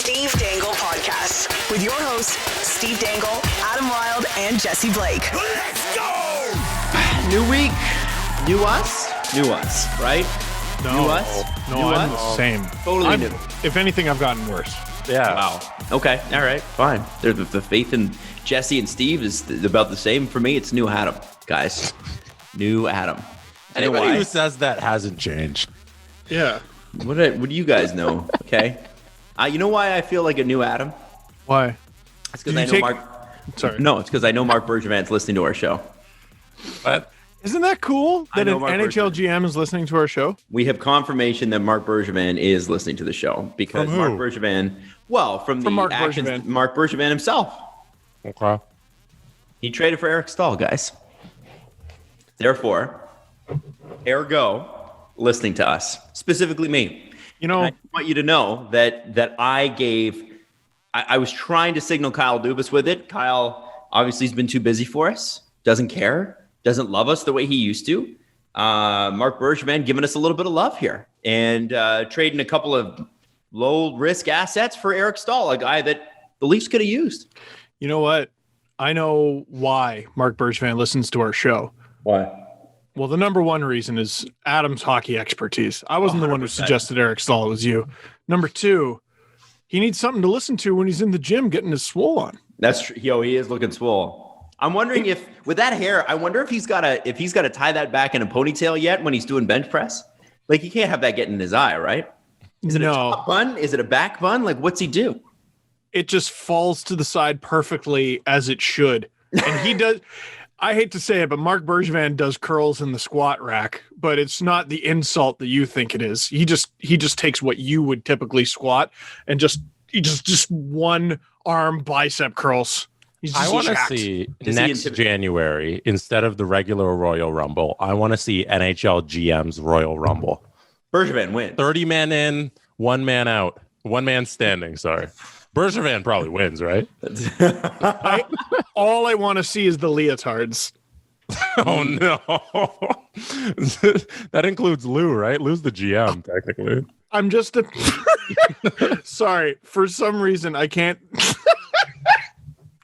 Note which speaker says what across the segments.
Speaker 1: Steve Dangle Podcast with your hosts, Steve Dangle, Adam Wilde, and Jesse Blake.
Speaker 2: Let's go!
Speaker 3: New week, new us, right?
Speaker 4: No,
Speaker 3: New us?
Speaker 4: no,
Speaker 3: New
Speaker 4: I'm
Speaker 3: us?
Speaker 4: the same.
Speaker 3: Totally new.
Speaker 4: If anything, I've gotten worse.
Speaker 2: Yeah.
Speaker 3: Wow. Okay. All right. Fine. The faith in Jesse and Steve is about the same for me. It's new Adam, guys. New Adam.
Speaker 2: Anybody who says that hasn't changed.
Speaker 4: Yeah.
Speaker 3: What do you guys know? Okay. You know why I feel like a new Adam?
Speaker 4: Why?
Speaker 3: It's because I know Mark.
Speaker 4: Sorry.
Speaker 3: No, it's because I know Mark Bergevin's listening to our show.
Speaker 2: But
Speaker 4: Isn't that cool that an
Speaker 3: Mark
Speaker 4: NHL GM is listening to our show?
Speaker 3: We have confirmation that Mark Bergevin is listening to the show because
Speaker 2: From who?
Speaker 3: Mark Bergevin, from the
Speaker 4: Mark
Speaker 3: actions,
Speaker 4: Bergevin.
Speaker 3: Mark Bergevin himself.
Speaker 2: okay.
Speaker 3: He traded for Eric Stahl, guys. Therefore, ergo, listening to us, specifically me.
Speaker 4: You know,
Speaker 3: I want you to know that I was trying to signal Kyle Dubas with it. Kyle obviously has been too busy for us, doesn't care, doesn't love us the way he used to. Mark Bergevin giving us a little bit of love here and trading a couple of low-risk assets for Eric Stahl, a guy that the Leafs could have used.
Speaker 4: you know what? I know why Mark Bergevin listens to our show.
Speaker 3: Why?
Speaker 4: Well, the number one reason is Adam's hockey expertise. I wasn't the one who
Speaker 3: 100%.
Speaker 4: suggested Eric Stahl. It was you. Number two, he needs something to listen to when he's in the gym getting his swole on.
Speaker 3: That's true. Yo, he is looking swole. I'm wondering if, with that hair, I wonder if he's got to tie that back in a ponytail yet when he's doing bench press. Like he can't have that get in his eye, right? Is it a top bun? Is it a back bun? Like what's he do?
Speaker 4: It just falls to the side perfectly as it should. And he does. I hate to say it, but Mark Bergevin does curls in the squat rack, but it's not the insult that you think it is. He just takes what you would typically squat and just one arm bicep curls. He's just
Speaker 2: I want to
Speaker 4: jacked.
Speaker 2: see
Speaker 3: Is he
Speaker 2: next January, instead of the regular Royal Rumble, I want to see NHL GM's Royal Rumble.
Speaker 3: Bergevin wins.
Speaker 2: 30 men in, 1 man out. 1 man standing, sorry. Bergevin probably wins, right?
Speaker 4: All I want to see is the leotards.
Speaker 2: Oh, no. That includes Lou, right? Lou's the GM, technically.
Speaker 4: I'm just sorry. For some reason, I can't.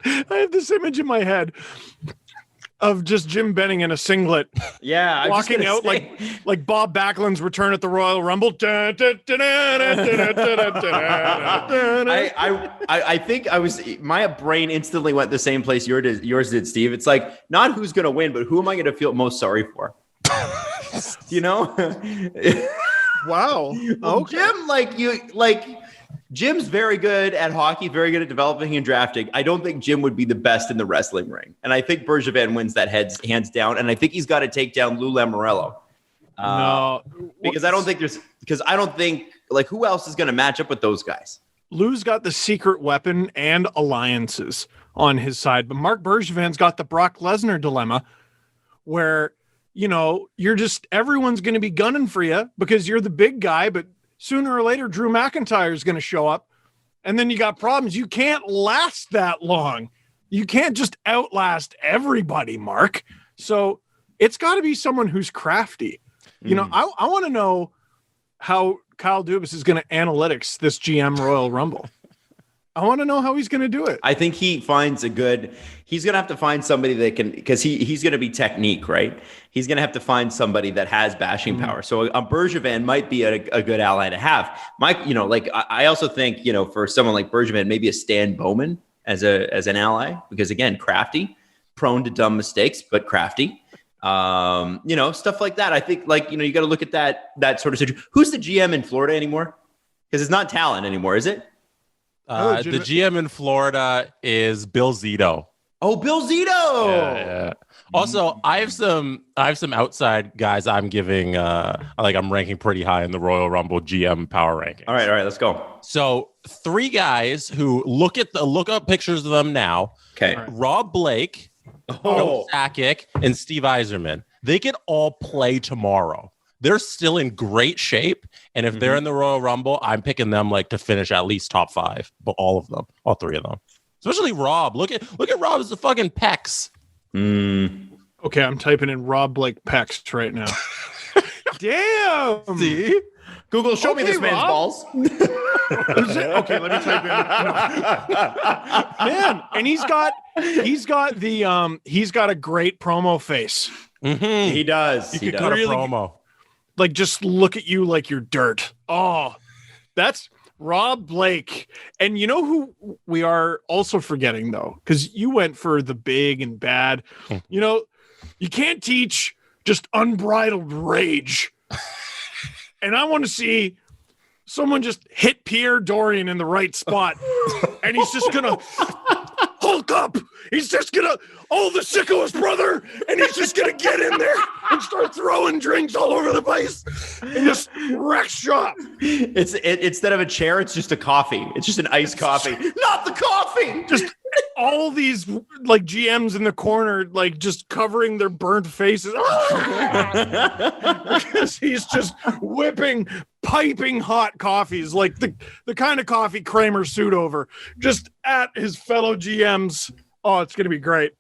Speaker 4: I have this image in my head of just Jim Benning in a singlet,
Speaker 3: Yeah, I'm just
Speaker 4: walking
Speaker 3: gonna
Speaker 4: out
Speaker 3: say-
Speaker 4: like Bob Backlund's return at the Royal Rumble.
Speaker 3: I think my brain instantly went the same place yours did, Steve. It's like not who's going to win, but who am I going to feel most sorry for? You know?
Speaker 4: Wow.
Speaker 3: Jim, Jim's very good at hockey, very good at developing and drafting. I don't think Jim would be the best in the wrestling ring. And I think Bergevin wins that hands down. And I think he's got to take down Lou Lamoriello.
Speaker 4: No,
Speaker 3: Because I don't think who else is going to match up with those guys?
Speaker 4: Lou's got the secret weapon and alliances on his side, but Mark Bergevin's got the Brock Lesnar dilemma where, everyone's going to be gunning for you because you're the big guy, but sooner or later, Drew McIntyre is going to show up. And then you got problems. You can't last that long. You can't just outlast everybody, Mark. So it's got to be someone who's crafty. I want to know how Kyle Dubas is going to analytics this GM Royal Rumble. I want to know how he's going to do it.
Speaker 3: I think he's going to have to find somebody that can, because he's going to be technique, right? He's going to have to find somebody that has bashing power. So a Bergevin might be a good ally to have. Mike, I also think, for someone like Bergevin, maybe a Stan Bowman as an ally, because again, crafty, prone to dumb mistakes, but crafty. Stuff like that. I think you got to look at that sort of situation. Who's the GM in Florida anymore? Because it's not Talon anymore, is it?
Speaker 2: The GM in Florida is Bill Zito.
Speaker 3: Oh, Bill Zito.
Speaker 2: Yeah. Also, I have some outside guys I'm giving I'm ranking pretty high in the Royal Rumble GM power ranking.
Speaker 3: All right, let's go.
Speaker 2: So 3 guys who look up pictures of them now.
Speaker 3: Okay.
Speaker 2: Rob Blake, Sakic, and Steve Yzerman. They could all play tomorrow. They're still in great shape, and if they're in the Royal Rumble, I'm picking them to finish at least top 5, but all 3 of them. Especially Rob. Look at Rob's fucking pecs.
Speaker 4: Okay, I'm typing in Rob Blake Pecs right now. Damn.
Speaker 2: See?
Speaker 3: Google, show me this man's
Speaker 4: Rob.
Speaker 3: balls.
Speaker 4: Okay, let me type in. Man, and he's got a great promo face.
Speaker 2: Mm-hmm.
Speaker 3: He does. He
Speaker 2: Got
Speaker 3: does.
Speaker 2: a promo.
Speaker 4: Like, just look at you like you're dirt. Oh, that's Rob Blake. And you know who we are also forgetting, though, because you went for the big and bad. You know, you can't teach just unbridled rage. And I want to see someone just hit Pierre Dorian in the right spot. And he's just going to hulk up. He's just going to, the sickoest brother. And he's just going to get in there and start throwing drinks all over the place and just wreck shop.
Speaker 3: Instead of a chair, it's just a coffee. It's just an iced coffee. Not the coffee.
Speaker 4: Just all these like GMs in the corner, like just covering their burnt faces. Because he's just whipping piping hot coffees, like the kind of coffee Kramer sued over, just at his fellow GMs. Oh, it's going to be great.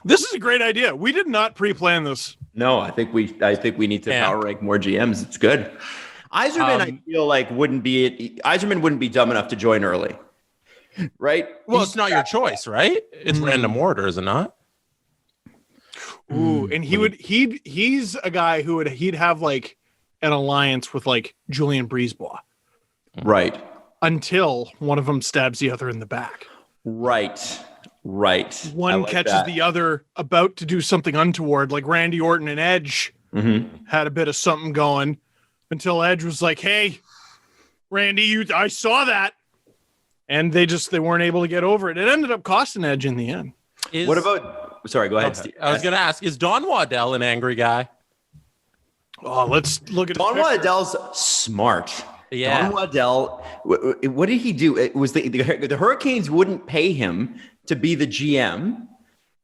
Speaker 4: This is a great idea. We did not pre-plan this.
Speaker 3: No, I think we need to power rank more GMs. It's good. Iserman, I feel like Iserman wouldn't be dumb enough to join early. Right?
Speaker 2: Well, it's not your choice, right? It's random order, is it not?
Speaker 4: Ooh, and he's a guy who he'd have like an alliance with like Julian Brisebois.
Speaker 3: Right.
Speaker 4: Until one of them stabs the other in the back.
Speaker 3: Right.
Speaker 4: One catches the other about to do something untoward, like Randy Orton and Edge had a bit of something going until Edge was like, "Hey, Randy, I saw that." And they weren't able to get over it. It ended up costing Edge in the end.
Speaker 3: What about... Sorry, go ahead, Steve.
Speaker 2: I was going to ask, is Don Waddell an angry guy?
Speaker 4: Oh, let's look at
Speaker 3: Don Waddell's smart.
Speaker 2: Yeah.
Speaker 3: Don Waddell, what did he do? It was the Hurricanes wouldn't pay him to be the GM.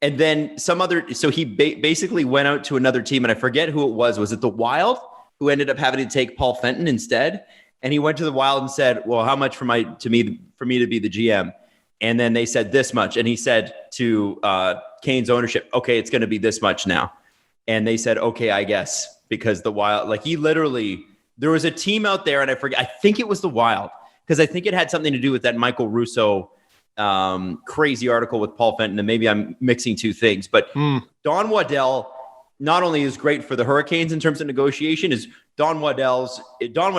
Speaker 3: And then so he basically went out to another team, and I forget who it was. Was it the Wild who ended up having to take Paul Fenton instead? And he went to the Wild and said, "Well, how much for me to be the GM?" And then they said this much. And he said to Kane's ownership, "Okay, it's going to be this much now." And they said, "Okay, I guess," because the Wild, like there was a team out there, and I think it was the Wild, because I think it had something to do with that Michael Russo crazy article with Paul Fenton, and maybe I'm mixing two things. But Don Waddell not only is great for the Hurricanes in terms of negotiation, is Don Waddell is Don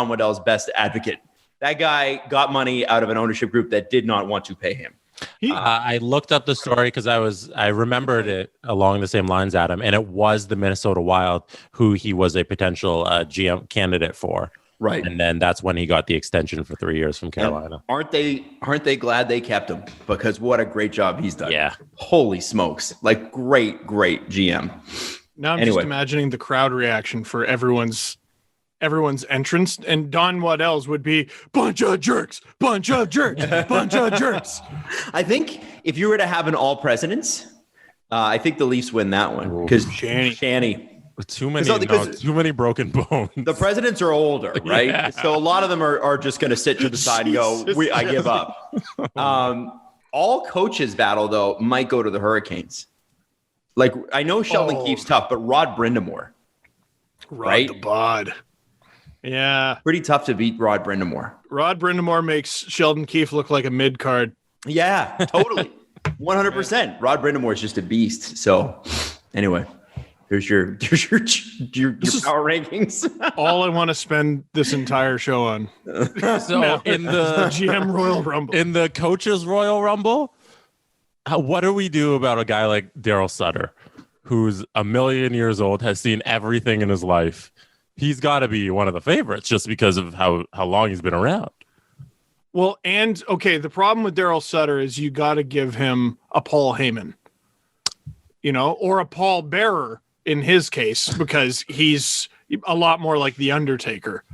Speaker 3: Waddell's best advocate. That guy got money out of an ownership group that did not want to pay him.
Speaker 2: I looked up the story because I remembered it along the same lines, Adam, and it was the Minnesota Wild who he was a potential GM candidate for.
Speaker 3: Right.
Speaker 2: And then that's when he got the extension for 3 years from Carolina.
Speaker 3: Aren't they glad they kept him? Because what a great job he's done.
Speaker 2: Yeah.
Speaker 3: Holy smokes. Like great GM.
Speaker 4: Now I'm just imagining the crowd reaction for everyone's entrance, and Don Waddell's would be bunch of jerks. I
Speaker 3: think if you were to have an all presidents, I think the Leafs win that one because Shanny.
Speaker 2: Too many broken bones.
Speaker 3: The presidents are older, right? Yeah. So a lot of them are just going to sit to the side and go, I give up. All coaches battle, though, might go to the Hurricanes. Like, I know Sheldon Keefe's tough, but Rod Brind'Amour.
Speaker 4: Right? The bod. Yeah.
Speaker 3: Pretty tough to beat Rod Brind'Amour.
Speaker 4: Rod Brind'Amour makes Sheldon Keefe look like a mid-card.
Speaker 3: Yeah, totally. 100%. Rod Brind'Amour is just a beast. So, anyway. There's your power rankings.
Speaker 4: All I want to spend this entire show on.
Speaker 2: So in the
Speaker 4: GM Royal Rumble,
Speaker 2: in the coaches Royal Rumble, what do we do about a guy like Daryl Sutter, who's a million years old, has seen everything in his life? He's got to be one of the favorites just because of how long he's been around.
Speaker 4: Well, and okay, the problem with Daryl Sutter is you got to give him a Paul Heyman, or a Paul Bearer. In his case, because he's a lot more like the Undertaker.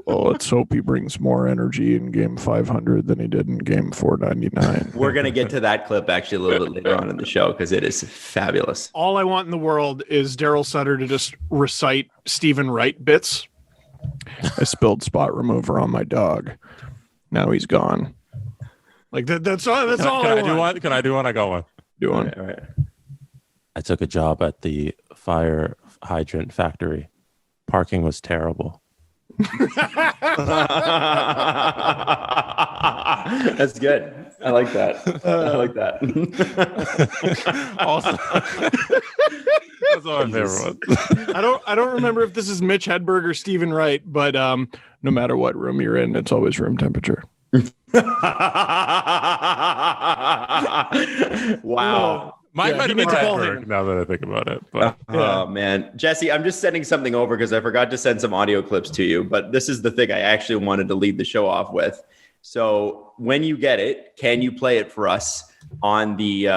Speaker 5: Well, let's hope he brings more energy in game 500 than he did in game 499.
Speaker 3: We're going to get to that clip actually a little bit later on in the show because it is fabulous.
Speaker 4: All I want in the world is Daryl Sutter to just recite Stephen Wright bits.
Speaker 5: I spilled spot remover on my dog. Now he's gone.
Speaker 4: Like that's all. That's all.
Speaker 2: Can I do one? Can I do one? I got one.
Speaker 5: Do one.
Speaker 3: All right.
Speaker 2: I took a job at the fire hydrant factory. Parking was terrible.
Speaker 3: That's good. I like that.
Speaker 2: Also, that's my favorite one.
Speaker 4: I don't remember if this is Mitch Hedberg or Stephen Wright, but no matter what room you're in, it's always room temperature.
Speaker 3: Wow.
Speaker 2: Mine might have been Hedberg now that I think about it. But
Speaker 3: oh man, Jesse, I'm just sending something over because I forgot to send some audio clips to you. But this is the thing I actually wanted to lead the show off with. So when you get it, can you play it for us on the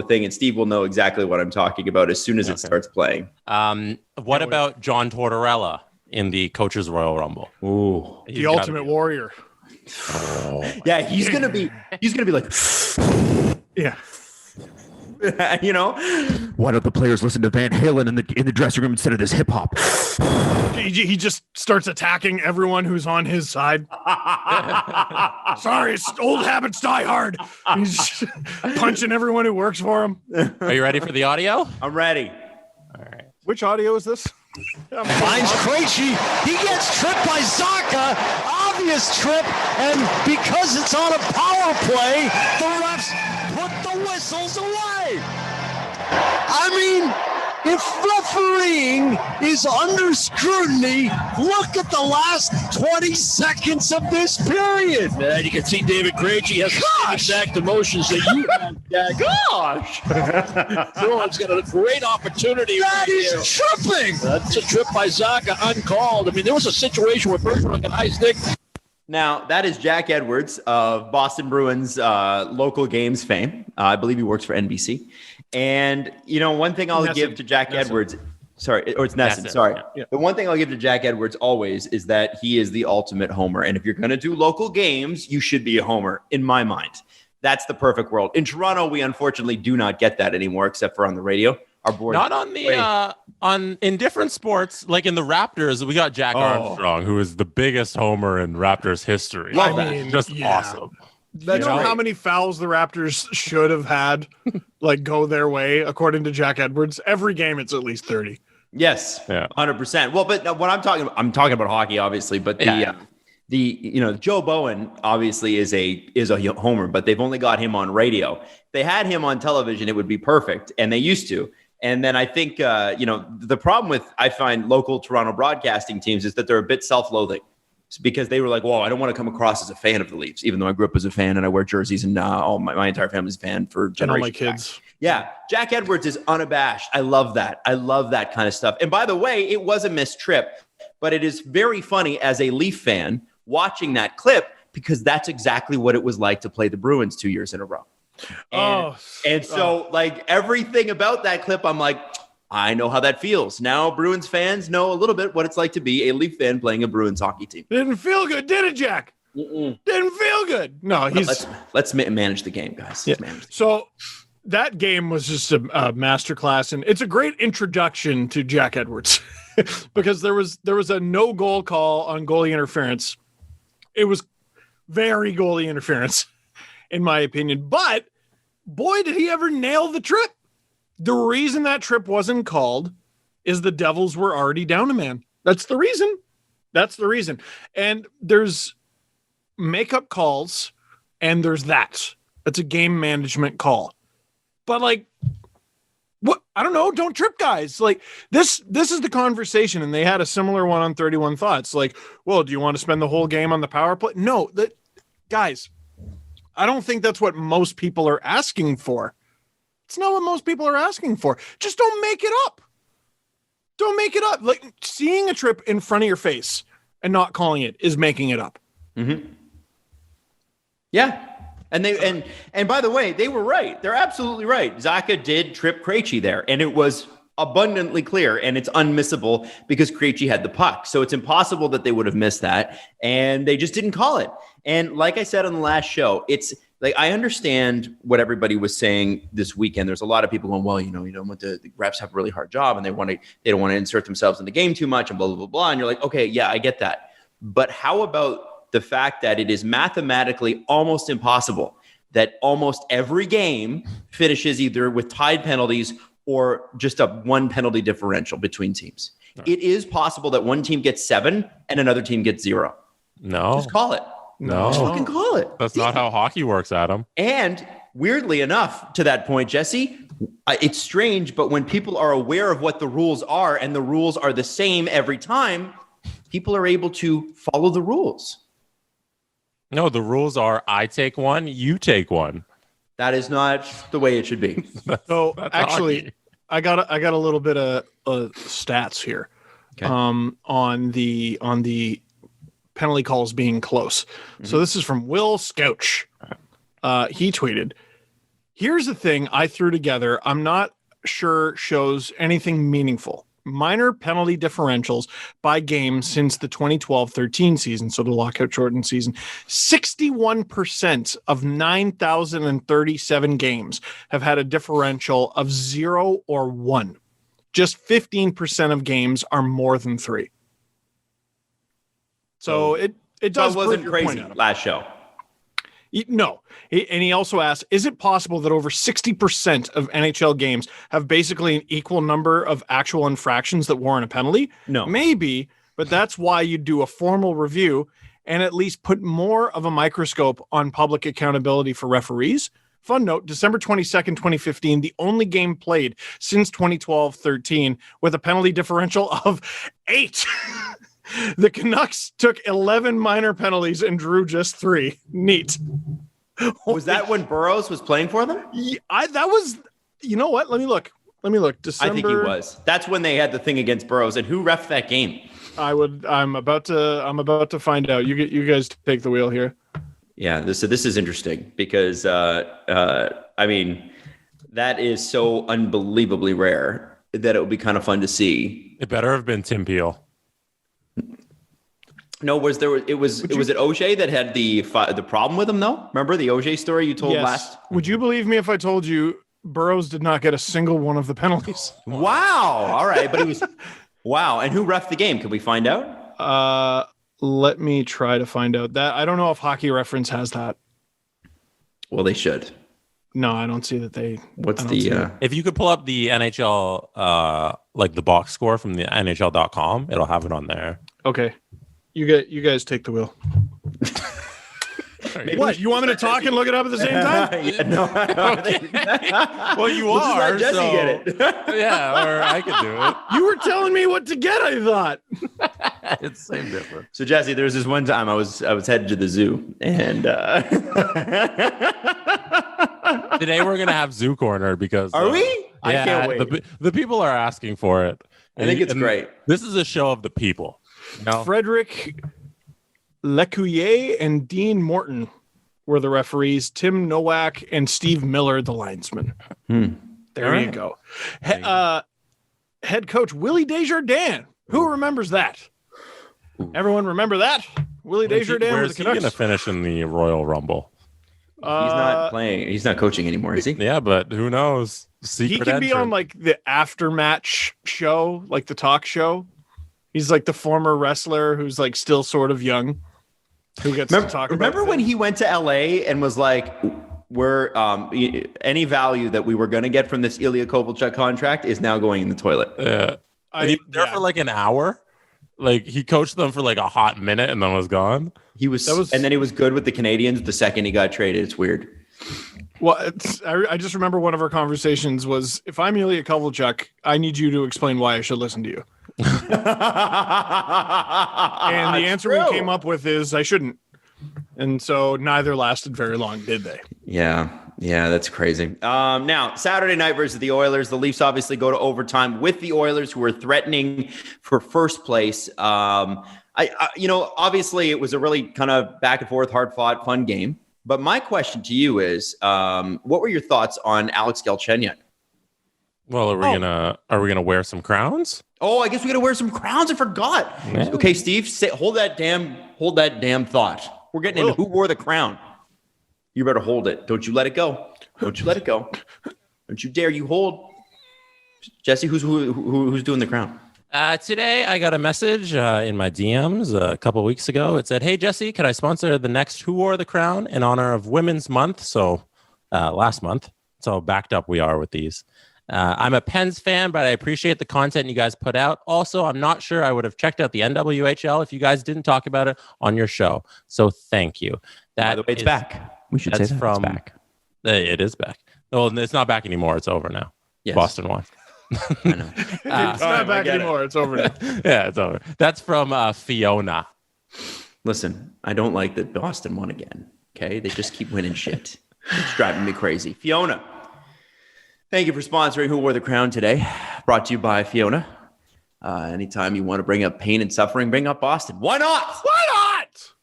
Speaker 3: thing? And Steve will know exactly what I'm talking about as soon as it starts playing.
Speaker 2: What about John Tortorella in the Coaches Royal Rumble?
Speaker 3: Ooh,
Speaker 4: the Ultimate Warrior.
Speaker 3: Oh, yeah, he's gonna be like,
Speaker 4: yeah.
Speaker 3: You know,
Speaker 6: why don't the players listen to Van Halen in the dressing room instead of this hip hop?
Speaker 4: He just starts attacking everyone who's on his side. Sorry, old habits die hard. He's punching everyone who works for him.
Speaker 2: Are you ready for the audio?
Speaker 3: I'm ready.
Speaker 2: All right.
Speaker 4: Which audio is this?
Speaker 7: Finds Krejci. He gets tripped by Zacha. Obvious trip. And because it's on a power play, the refs put the whistles away. I mean, if refereeing is under scrutiny, look at the last 20 seconds of this period.
Speaker 8: And you can see David Krejci has the same exact emotions that you have, Jack.
Speaker 3: Gosh.
Speaker 8: Bruins got a great opportunity.
Speaker 7: That is tripping.
Speaker 8: That's a trip by Zacha, uncalled. I mean, there was a situation where Bergeron and Isaac.
Speaker 3: Now, that is Jack Edwards of Boston Bruins local games fame. I believe he works for NBC. And, you know, one thing I'll give to Jack Edwards, sorry, or it's Nesson, sorry. Yeah. The one thing I'll give to Jack Edwards always is that he is the ultimate homer. And if you're going to do local games, you should be a homer, in my mind. That's the perfect world. In Toronto, we unfortunately do not get that anymore, except for on the radio. Our board,
Speaker 2: not on the in different sports, like in the Raptors, we got Jack Armstrong, who is the biggest homer in Raptors history. Awesome.
Speaker 4: That's how many fouls the Raptors should have had, like, go their way, according to Jack Edwards. Every game, it's at least 30.
Speaker 3: Yes, 100%. Well, but what I'm talking about hockey, obviously, but the Joe Bowen obviously is a homer, but they've only got him on radio. If they had him on television, it would be perfect, and they used to. And then I think, the problem with, I find, local Toronto broadcasting teams is that they're a bit self-loathing. It's because they were like, well, I don't want to come across as a fan of the Leafs, even though I grew up as a fan and I wear jerseys and my entire family's a fan for generations.
Speaker 4: And all my kids.
Speaker 3: Back. Yeah. Jack Edwards is unabashed. I love that. I love that kind of stuff. And by the way, it was a missed trip, but it is very funny as a Leaf fan watching that clip because that's exactly what it was like to play the Bruins 2 years in a row. And so like everything about that clip, I'm like, I know how that feels. Now Bruins fans know a little bit what it's like to be a Leaf fan playing a Bruins hockey team.
Speaker 4: Didn't feel good, did it, Jack? Didn't feel good. No,
Speaker 3: let's manage the game, guys.
Speaker 4: Yeah. So that game was just a masterclass, and it's a great introduction to Jack Edwards because there was a no goal call on goalie interference. It was very goalie interference, in my opinion. But boy, did he ever nail the trip. The reason that trip wasn't called is the Devils were already down a man. That's the reason. And there's makeup calls, and there's that. That's a game management call. But like, what? I don't know. Don't trip, guys. Like this is the conversation, and they had a similar one on 31 Thoughts. Like, well, do you want to spend the whole game on the power play? No, guys. I don't think that's what most people are asking for. It's not what most people are asking for. Just don't make it up. Don't make it up. Like seeing a trip in front of your face and not calling it is making it up.
Speaker 3: Mm-hmm. Yeah. And by the way, they were right. They're absolutely right. Zacha did trip Krejci there, and it was abundantly clear, and it's unmissable because Krejci had the puck. So it's impossible that they would have missed that, and they just didn't call it. And like I said on the last show, it's like I understand what everybody was saying this weekend. There's a lot of people going, well, you don't want the refs have a really hard job, and they don't want to insert themselves in the game too much, and blah, blah, blah, blah. And you're like, okay, yeah, I get that. But how about the fact that it is mathematically almost impossible that almost every game finishes either with tied penalties or just a 1 penalty differential between teams. Right. It is possible that one team gets 7 and another team gets 0.
Speaker 2: No.
Speaker 3: Just call it.
Speaker 2: No.
Speaker 3: Just fucking call it.
Speaker 2: That's not how hockey works, Adam.
Speaker 3: And weirdly enough, to that point, Jesse, it's strange, but when people are aware of what the rules are and the rules are the same every time, people are able to follow the rules.
Speaker 2: No, the rules are I take 1, you take 1.
Speaker 3: That is not the way it should be.
Speaker 4: So actually, I got a little bit of stats here, on the penalty calls being close. Mm-hmm. So this is from Will Scouch. He tweeted, "Here's the thing I threw together. I'm not sure shows anything meaningful. Minor penalty differentials by game since the 2012-13 season, so the lockout shortened season. 61% of 9,037 games have had a differential of 0 or 1. Just 15% of games are more than 3. So it does.
Speaker 3: So it wasn't crazy last show.
Speaker 4: No. And he also asked, is it possible that over 60% of NHL games have basically an equal number of actual infractions that warrant a penalty?
Speaker 3: No.
Speaker 4: Maybe, but that's why you do a formal review and at least put more of a microscope on public accountability for referees. Fun note, December 22nd, 2015, the only game played since 2012-13 with a penalty differential of 8. The Canucks took 11 minor penalties and drew just 3. Neat.
Speaker 3: Was that when Burroughs was playing for them?
Speaker 4: Yeah, that was, you know what? Let me look. December.
Speaker 3: I think he was. That's when they had the thing against Burroughs. And who reffed that game?
Speaker 4: I'm about to find out. You guys take the wheel here.
Speaker 3: Yeah, this is interesting because I mean, that is so unbelievably rare that it would be kind of fun to see.
Speaker 2: It better have been Tim Peel.
Speaker 3: No, was it O'Shea that had the problem with him though? Remember the O'Shea story you told last?
Speaker 4: Would you believe me if I told you Burroughs did not get a single one of the penalties?
Speaker 3: Wow. All right, but he was wow. And who reffed the game? Can we find out?
Speaker 4: Let me try to find out that. I don't know if Hockey Reference has that.
Speaker 3: Well, they should.
Speaker 4: No, I don't see that they.
Speaker 2: If you could pull up the NHL like the box score from the NHL.com, it'll have it on there.
Speaker 4: Okay. You guys take the wheel. What? You want me to talk and look it up at the same time?
Speaker 3: Yeah, no.
Speaker 2: Well, you are.
Speaker 3: Just let Jesse get it.
Speaker 2: Yeah, or I could do it.
Speaker 4: You were telling me what to get, I thought.
Speaker 2: It's the same difference.
Speaker 3: So Jesse, there was this one time I was headed to the zoo, and
Speaker 2: today we're gonna have Zoo Corner because
Speaker 3: are we?
Speaker 2: Yeah,
Speaker 3: I can't wait.
Speaker 2: The people are asking for it.
Speaker 3: I think it's great.
Speaker 2: This is a show of the people. No.
Speaker 4: Frederick Lecuyer and Dean Morton were the referees. Tim Nowak and Steve Miller, the linesman. There you go. Head coach Willie Desjardins. Who remembers that? Everyone remember that? Willie Desjardins.
Speaker 2: Where's he going to finish in the Royal Rumble?
Speaker 3: He's not playing. He's not coaching anymore, is he?
Speaker 2: Yeah, but who knows?
Speaker 4: He can be on like the after-match show, like the talk show. He's like the former wrestler who's like still sort of young, who gets to talk about.
Speaker 3: Remember when he went to LA and was like, "We're any value that we were going to get from this Ilya Kovalchuk contract is now going in the toilet."
Speaker 2: Yeah, he was there for like an hour. Like he coached them for like a hot minute and then was gone.
Speaker 3: And then he was good with the Canadians the second he got traded. It's weird.
Speaker 4: Well, I just remember one of our conversations was, if I'm Ilya Kovalchuk, I need you to explain why I should listen to you. And the answer we came up with is I shouldn't. And so neither lasted very long, did they?
Speaker 3: Yeah, that's crazy. Now, Saturday night versus the Oilers. The Leafs obviously go to overtime with the Oilers, who are threatening for first place. Obviously it was a really kind of back and forth, hard fought, fun game. But my question to you is, what were your thoughts on Alex Galchenyuk?
Speaker 2: Well, are we gonna wear some crowns?
Speaker 3: Oh, I guess we got to wear some crowns. I forgot. Yeah. Okay, Steve, hold that damn thought. We're getting into who wore the crown. You better hold it. Don't you let it go. Don't you let it go. Don't you dare. You hold. Jesse, who's doing the crown?
Speaker 2: Today, I got a message in my DMs a couple of weeks ago. It said, "Hey, Jesse, can I sponsor the next Who Wore the Crown in honor of Women's Month?" So last month. So backed up we are with these. I'm a Pens fan, but I appreciate the content you guys put out. Also, I'm not sure I would have checked out the NWHL if you guys didn't talk about it on your show. So thank you.
Speaker 3: By the way, it's back.
Speaker 6: We should say that
Speaker 2: from,
Speaker 6: it's back.
Speaker 2: It is back. Well, it's not back anymore. It's over now.
Speaker 3: Yes.
Speaker 2: Boston won.
Speaker 3: I know.
Speaker 4: It's not back anymore. It's over now.
Speaker 2: Yeah, it's over. That's from Fiona.
Speaker 3: Listen, I don't like that Boston won again. Okay, they just keep winning shit. It's driving me crazy. Fiona, thank you for sponsoring Who Wore the Crown today. Brought to you by Fiona. Anytime you want to bring up pain and suffering, bring up Boston. Why not?
Speaker 4: Why not?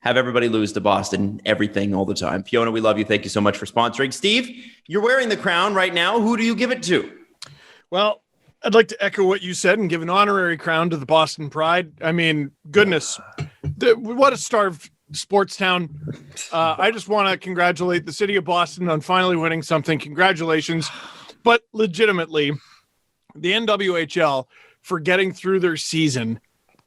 Speaker 3: Have everybody lose to Boston, everything, all the time. Fiona, we love you. Thank you so much for sponsoring. Steve, you're wearing the crown right now. Who do you give it to?
Speaker 4: Well, I'd like to echo what you said and give an honorary crown to the Boston Pride. I mean, goodness, what a starved sports town. I just want to congratulate the city of Boston on finally winning something. Congratulations. But legitimately, the NWHL for getting through their season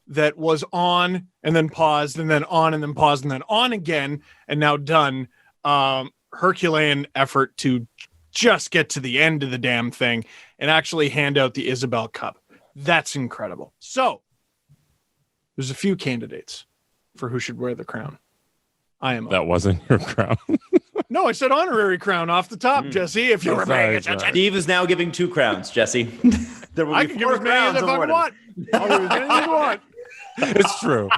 Speaker 4: that was on and then paused and then on and then paused and then on again and now done. Herculean effort to just get to the end of the damn thing and actually hand out the Isabel Cup. That's incredible. So there's a few candidates for who should wear the crown. I am.
Speaker 2: That wasn't your crown.
Speaker 4: No, I said honorary crown off the top, Jesse. If you were paying attention.
Speaker 3: Steve is now giving 2 crowns, Jesse. There will
Speaker 4: I
Speaker 3: be
Speaker 4: can give
Speaker 3: 4
Speaker 4: as many as
Speaker 3: crowns
Speaker 4: I
Speaker 3: awarded.
Speaker 4: want. I'll give as many as I want.
Speaker 2: It's true.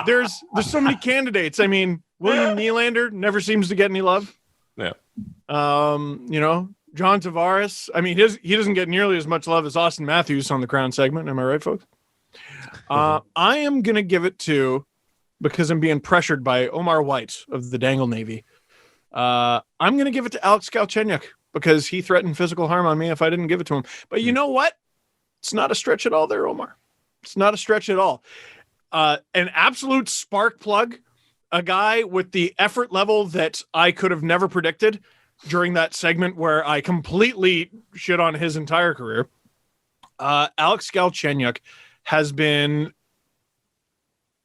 Speaker 4: There's so many candidates. I mean, William Nylander never seems to get any love.
Speaker 2: Yeah.
Speaker 4: John Tavares. I mean, he doesn't get nearly as much love as Austin Matthews on the Crown segment. Am I right, folks? I am going to give it to, because I'm being pressured by Omar White of the Dangle Navy. I'm going to give it to Alex Galchenyuk because he threatened physical harm on me if I didn't give it to him. But you know what? It's not a stretch at all there, Omar. It's not a stretch at all. An absolute spark plug, a guy with the effort level that I could have never predicted during that segment where I completely shit on his entire career. Alex Galchenyuk has been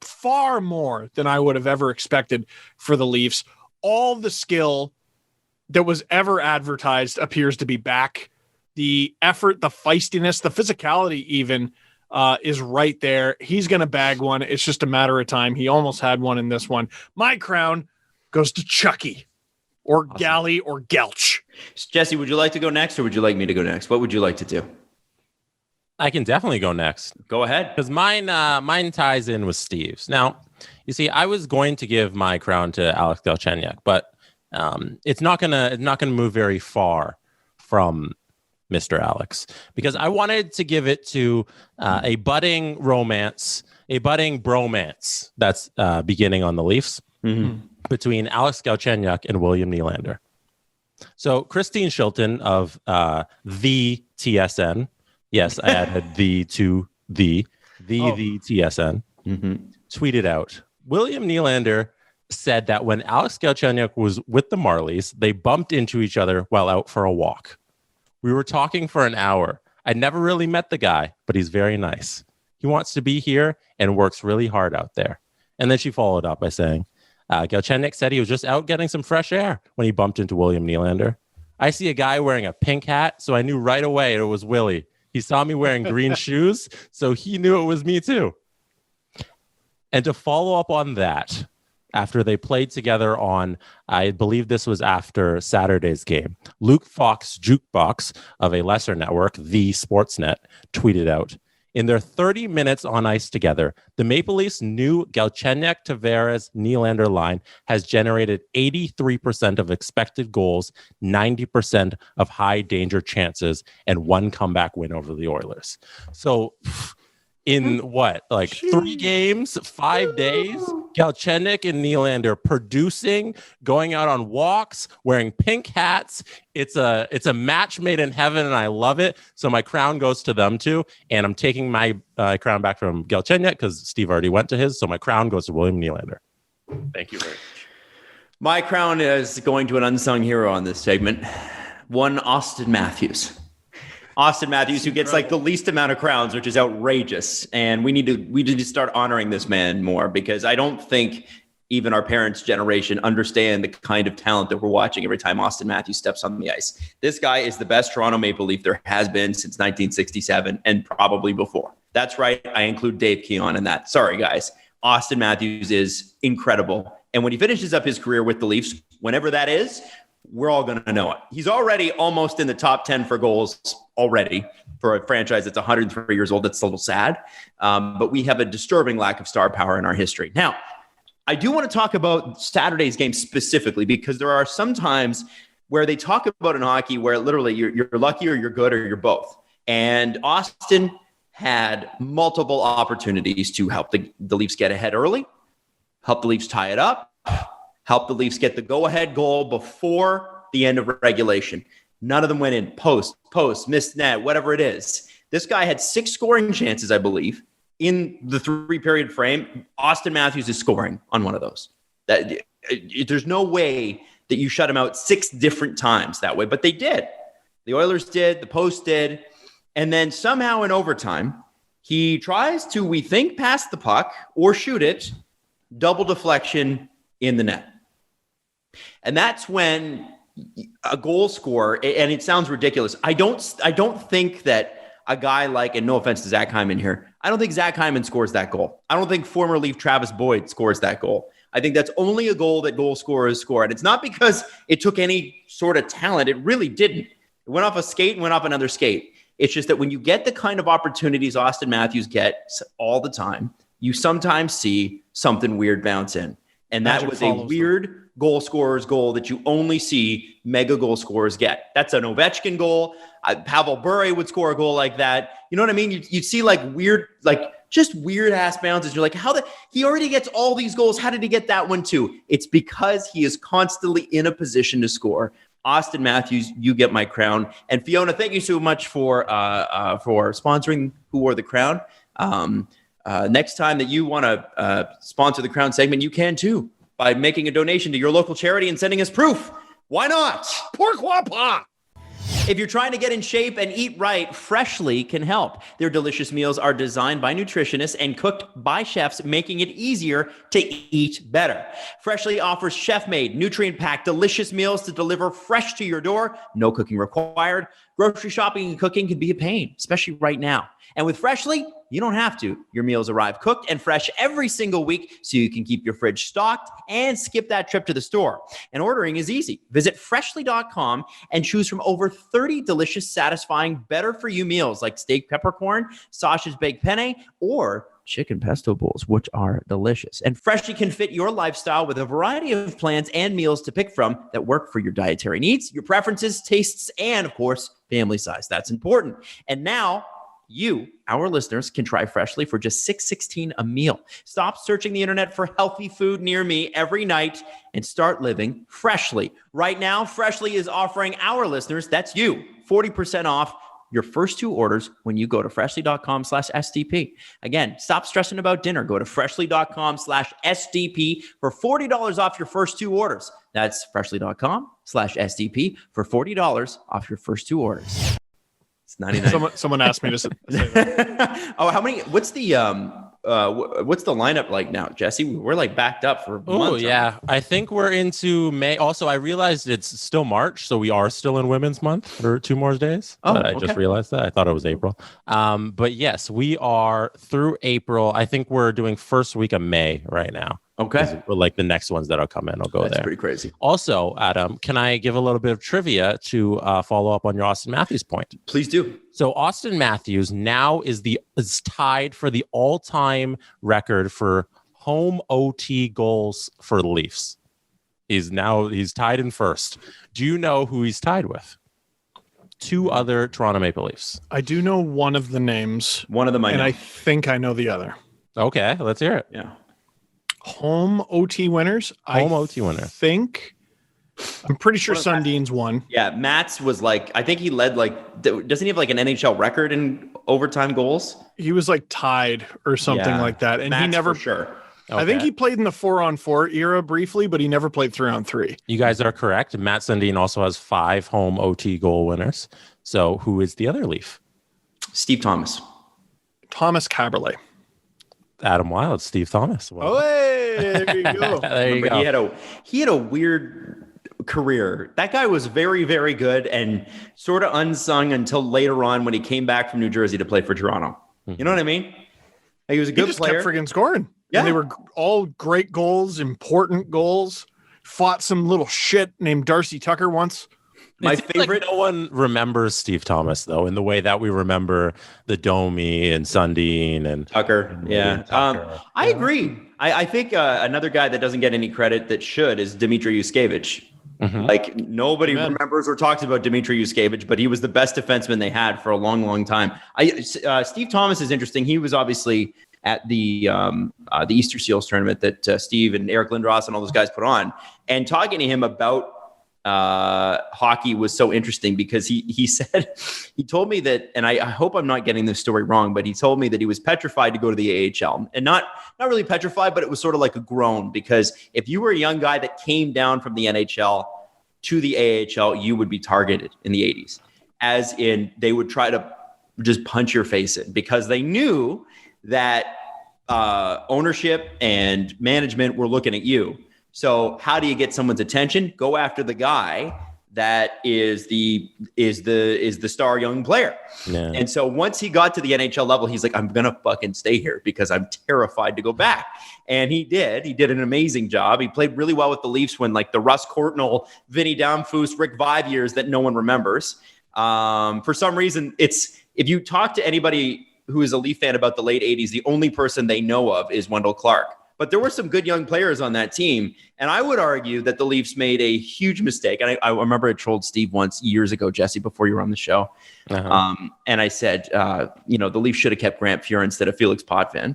Speaker 4: far more than I would have ever expected for the Leafs. All the skill that was ever advertised appears to be back. The effort, the feistiness, the physicality even is right there. He's going to bag one. It's just a matter of time. He almost had one in this one. My crown goes to Chucky or awesome. Galley or Gelch.
Speaker 3: Jesse, would you like to go next or would you like me to go next? What would you like to do?
Speaker 2: I can definitely go next.
Speaker 3: Go ahead.
Speaker 2: Because mine ties in with Steve's. Now, you see, I was going to give my crown to Alex Galchenyuk, but it's not gonna move very far from Mr. Alex, because I wanted to give it to a budding bromance that's beginning on the Leafs between Alex Galchenyuk and William Nylander. So Christine Shilton of the TSN, yes, I added the to the TSN, tweeted out, William Nylander said that when Alex Galchenyuk was with the Marlies, they bumped into each other while out for a walk. We were talking for an hour. I never really met the guy, but he's very nice. He wants to be here and works really hard out there. And then she followed up by saying, Galchenyuk said he was just out getting some fresh air when he bumped into William Nylander. I see a guy wearing a pink hat, so I knew right away it was Willie. He saw me wearing green shoes, so he knew it was me too. And to follow up on that, after they played together on, I believe this was after Saturday's game, Luke Fox Jukebox of a lesser network, the Sportsnet, tweeted out, in their 30 minutes on ice together, the Maple Leafs' new Galchenyuk, Tavares, Nylander line has generated 83% of expected goals, 90% of high danger chances, and one comeback win over the Oilers. So in what, like 3 games, 5 days, Galchenyuk and Nylander producing, going out on walks, wearing pink hats. It's a match made in heaven, and I love it. So my crown goes to them too, and I'm taking my crown back from Galchenyuk because Steve already went to his. So my crown goes to William Nylander. Thank you very much.
Speaker 3: My crown is going to an unsung hero on this segment, one Austin Matthews. Austin Matthews, who gets like the least amount of crowns, which is outrageous. And we need to start honoring this man more, because I don't think even our parents' generation understand the kind of talent that we're watching every time Austin Matthews steps on the ice. This guy is the best Toronto Maple Leaf there has been since 1967 and probably before. That's right. I include Dave Keon in that. Sorry, guys. Austin Matthews is incredible. And when he finishes up his career with the Leafs, whenever that is, we're all going to know it. He's already almost in the top 10 for goals already for a franchise that's 103 years old. That's a little sad. But we have a disturbing lack of star power in our history. Now, I do want to talk about Saturday's game specifically, because there are some times where they talk about in hockey where literally you're lucky or you're good or you're both. And Austin had multiple opportunities to help the Leafs get ahead early, help the Leafs tie it up, help the Leafs get the go-ahead goal before the end of regulation. None of them went in. Post, missed net, whatever it is. This guy had 6 scoring chances, I believe, in the 3-period frame. Austin Matthews is scoring on one of those. There's no way that you shut him out 6 different times that way, but they did. The Oilers did, the Post did, and then somehow in overtime, he tries to, we think, pass the puck or shoot it, double deflection in the net. And that's when a goal scorer, and it sounds ridiculous, I don't think that a guy like, and no offense to Zach Hyman here, I don't think Zach Hyman scores that goal. I don't think former Leaf Travis Boyd scores that goal. I think that's only a goal that goal scorers score. And it's not because it took any sort of talent. It really didn't. It went off a skate and went off another skate. It's just that when you get the kind of opportunities Austin Matthews gets all the time, you sometimes see something weird bounce in. And that was a weird goal scorer's goal that you only see mega goal scorers get. That's an Ovechkin goal. Pavel Bure would score a goal like that. You know what I mean? You see like weird, like just weird ass bounces. You're like, he already gets all these goals. How did he get that one too? It's because he is constantly in a position to score. Austin Matthews, you get my crown. And Fiona, thank you so much for sponsoring Who Wore the Crown. Next time that you want to sponsor the Crown segment, you can too, by making a donation to your local charity and sending us proof. Why not? Pourquoi pas? If you're trying to get in shape and eat right, Freshly can help. Their delicious meals are designed by nutritionists and cooked by chefs, making it easier to eat better. Freshly offers chef-made, nutrient-packed, delicious meals to deliver fresh to your door. No cooking required. Grocery shopping and cooking can be a pain, especially right now. And with Freshly, you don't have to. Your meals arrive cooked and fresh every single week, so you can keep your fridge stocked and skip that trip to the store. And ordering is easy. Visit freshly.com and choose from over 30 delicious, satisfying, better-for-you meals like steak peppercorn, sausage baked penne, or chicken pesto bowls, which are delicious. And Freshly can fit your lifestyle with a variety of plans and meals to pick from that work for your dietary needs, your preferences, tastes, and, of course, family size. That's important. And now, you, our listeners, can try Freshly for just $6.16 a meal. Stop searching the internet for healthy food near me every night and start living freshly. Right now, Freshly is offering our listeners, that's you, 40% off your first 2 orders when you go to freshly.com/SDP. Again, stop stressing about dinner. Go to freshly.com/SDP for $40 off your first 2 orders. That's freshly.com/SDP for $40 off your first 2 orders. It's 99.
Speaker 4: Someone asked me to say that.
Speaker 3: Oh, how many? What's the lineup like now, Jesse? We're like backed up for months.
Speaker 2: Oh yeah, I think we're into May. Also, I realized it's still March, so we are still in Women's Month for 2 more days.
Speaker 3: Oh,
Speaker 2: I just realized that. I thought it was April. But yes, we are through April. I think we're doing first week of May right now.
Speaker 3: Okay.
Speaker 2: Like the next ones that'll come in, I'll go there.
Speaker 3: That's pretty crazy.
Speaker 2: Also, Adam, can I give a little bit of trivia to follow up on your Austin Matthews point?
Speaker 3: Please do.
Speaker 2: So Austin Matthews now is tied for the all-time record for home OT goals for the Leafs. He's tied in first. Do you know who he's tied with? 2 other Toronto Maple Leafs.
Speaker 4: I do know one of the names.
Speaker 3: One of them I know.
Speaker 4: And I think I know the other.
Speaker 2: Okay, let's hear it.
Speaker 3: Yeah.
Speaker 4: Home OT winners.
Speaker 2: OT winner.
Speaker 4: I'm pretty sure Sundin's won.
Speaker 3: Yeah, Matt's was like, I think he led doesn't he have like an NHL record in overtime goals?
Speaker 4: He was like tied or something like that. And
Speaker 3: Matt's
Speaker 4: he never,
Speaker 3: for sure.
Speaker 2: Okay.
Speaker 4: I think he played in the 4-on-4 era briefly, but he never played 3-on-3.
Speaker 2: You guys are correct. Matt Sundin also has 5 home OT goal winners. So who is the other Leaf?
Speaker 3: Steve Thomas.
Speaker 4: Thomas Caberlet.
Speaker 2: Adam Wild, Steve Thomas.
Speaker 4: Oh, hey, there you go.
Speaker 2: There you go.
Speaker 3: He had a weird career. That guy was very, very good and sort of unsung until later on when he came back from New Jersey to play for Toronto. You know what I mean? He was a good player.
Speaker 4: Kept friggin' scoring.
Speaker 3: Yeah.
Speaker 4: And they were all great goals, important goals. Fought some little shit named Darcy Tucker once.
Speaker 3: My favorite.
Speaker 2: Like no one remembers Steve Thomas though, in the way that we remember the Domi and Sundin and
Speaker 3: Tucker. Yeah.
Speaker 2: Tucker.
Speaker 3: I agree. I think another guy that doesn't get any credit that should is Dimitri Uskevich. Like nobody remembers or talks about Dimitri Uskevich, but he was the best defenseman they had for a long, long time. Steve Thomas is interesting. He was obviously at the Easter Seals tournament that Steve and Eric Lindros and all those guys put on, and talking to him about hockey was so interesting because he said, he told me that, and I hope I'm not getting this story wrong, but he told me that he was petrified to go to the AHL, and not really petrified, but it was sort of like a groan, because if you were a young guy that came down from the NHL to the AHL, you would be targeted in the 80s, as in they would try to just punch your face in, because they knew that ownership and management were looking at you. So how do you get someone's attention? Go after the guy that is the star young player. Yeah. And so once he got to the NHL level, he's like, I'm going to fucking stay here because I'm terrified to go back. And he did. He did an amazing job. He played really well with the Leafs when like the Russ Courtnall, Vinny Damphus, Rick Vive years that no one remembers. For some reason, if you talk to anybody who is a Leaf fan about the late 80s, the only person they know of is Wendell Clark. But there were some good young players on that team. And I would argue that the Leafs made a huge mistake. And I remember I trolled Steve once years ago, Jesse, before you were on the show. And I said, the Leafs should have kept Grant Fuhr instead of Felix Potvin.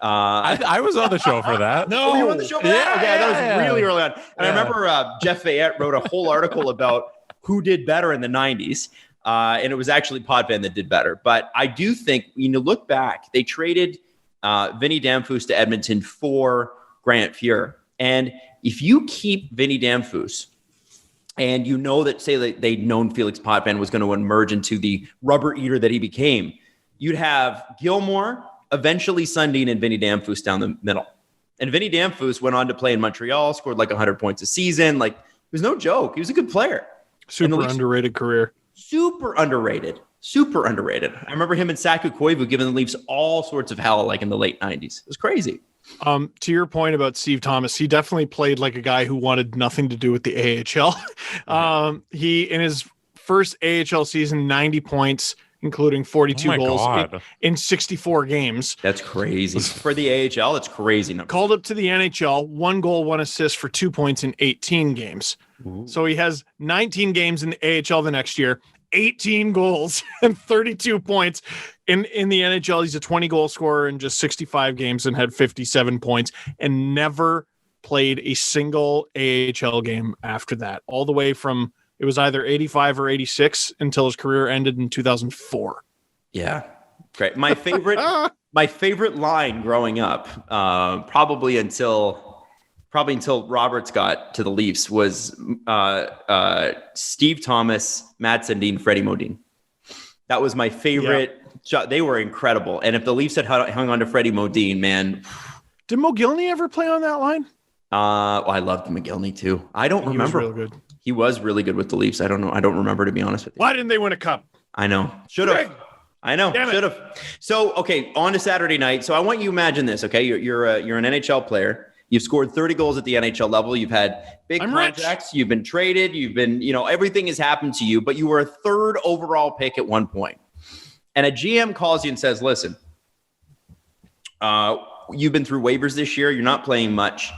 Speaker 2: I was on the show for that.
Speaker 3: No, you were on the show for that? Okay, that was really early on. And I remember Jeff Fayette wrote a whole article about who did better in the 90s. And it was actually Potvin that did better. But I do think, when you look back, they traded Vinny Damphus to Edmonton for Grant Fuhr. And if you keep Vinny Damphus, and you know that, say that they'd known Felix Potvin was going to emerge into the rubber eater that he became, you'd have Gilmore, eventually Sundin, and Vinny Damphus down the middle. And Vinny Damphus went on to play in Montreal, scored like 100 points a season. Like, it was no joke. He was a good player.
Speaker 4: Super underrated career.
Speaker 3: Super underrated. I remember him and Saku Koivu giving the Leafs all sorts of hell, like in the late 90s. It was crazy.
Speaker 4: To your point about Steve Thomas, he definitely played like a guy who wanted nothing to do with the AHL. He, in his first AHL season, 90 points, including 42 goals in 64 games.
Speaker 3: That's crazy. For the AHL, that's crazy number.
Speaker 4: Called up to the NHL, 1 goal, 1 assist for 2 points in 18 games. Ooh. So he has 19 games in the AHL the next year, 18 goals and 32 points. In the NHL, he's a 20-goal scorer in just 65 games and had 57 points and never played a single AHL game after that, all the way from, it was either 85 or 86 until his career ended in 2004.
Speaker 3: Yeah, great. My favorite line growing up, probably until Roberts got to the Leafs, was Steve Thomas, Matt Sundin, Freddie Modin. That was my favorite. Yeah. They were incredible. And if the Leafs had hung on to Freddie Modin, man.
Speaker 4: Did McGillney ever play on that line?
Speaker 3: I loved McGillney too. I don't remember.
Speaker 4: He was real good.
Speaker 3: He was really good with the Leafs. I don't know. I don't remember, to be honest with you.
Speaker 4: Why didn't they win a cup?
Speaker 3: I know. Should have. I know. Should have. So, okay, on to Saturday night. So I want you to imagine this, okay? You're an NHL player. You've scored 30 goals at the NHL level. You've had big contracts. You've been traded. You've been, everything has happened to you, but you were a 3rd overall pick at one point. And a GM calls you and says, listen, you've been through waivers this year. You're not playing much.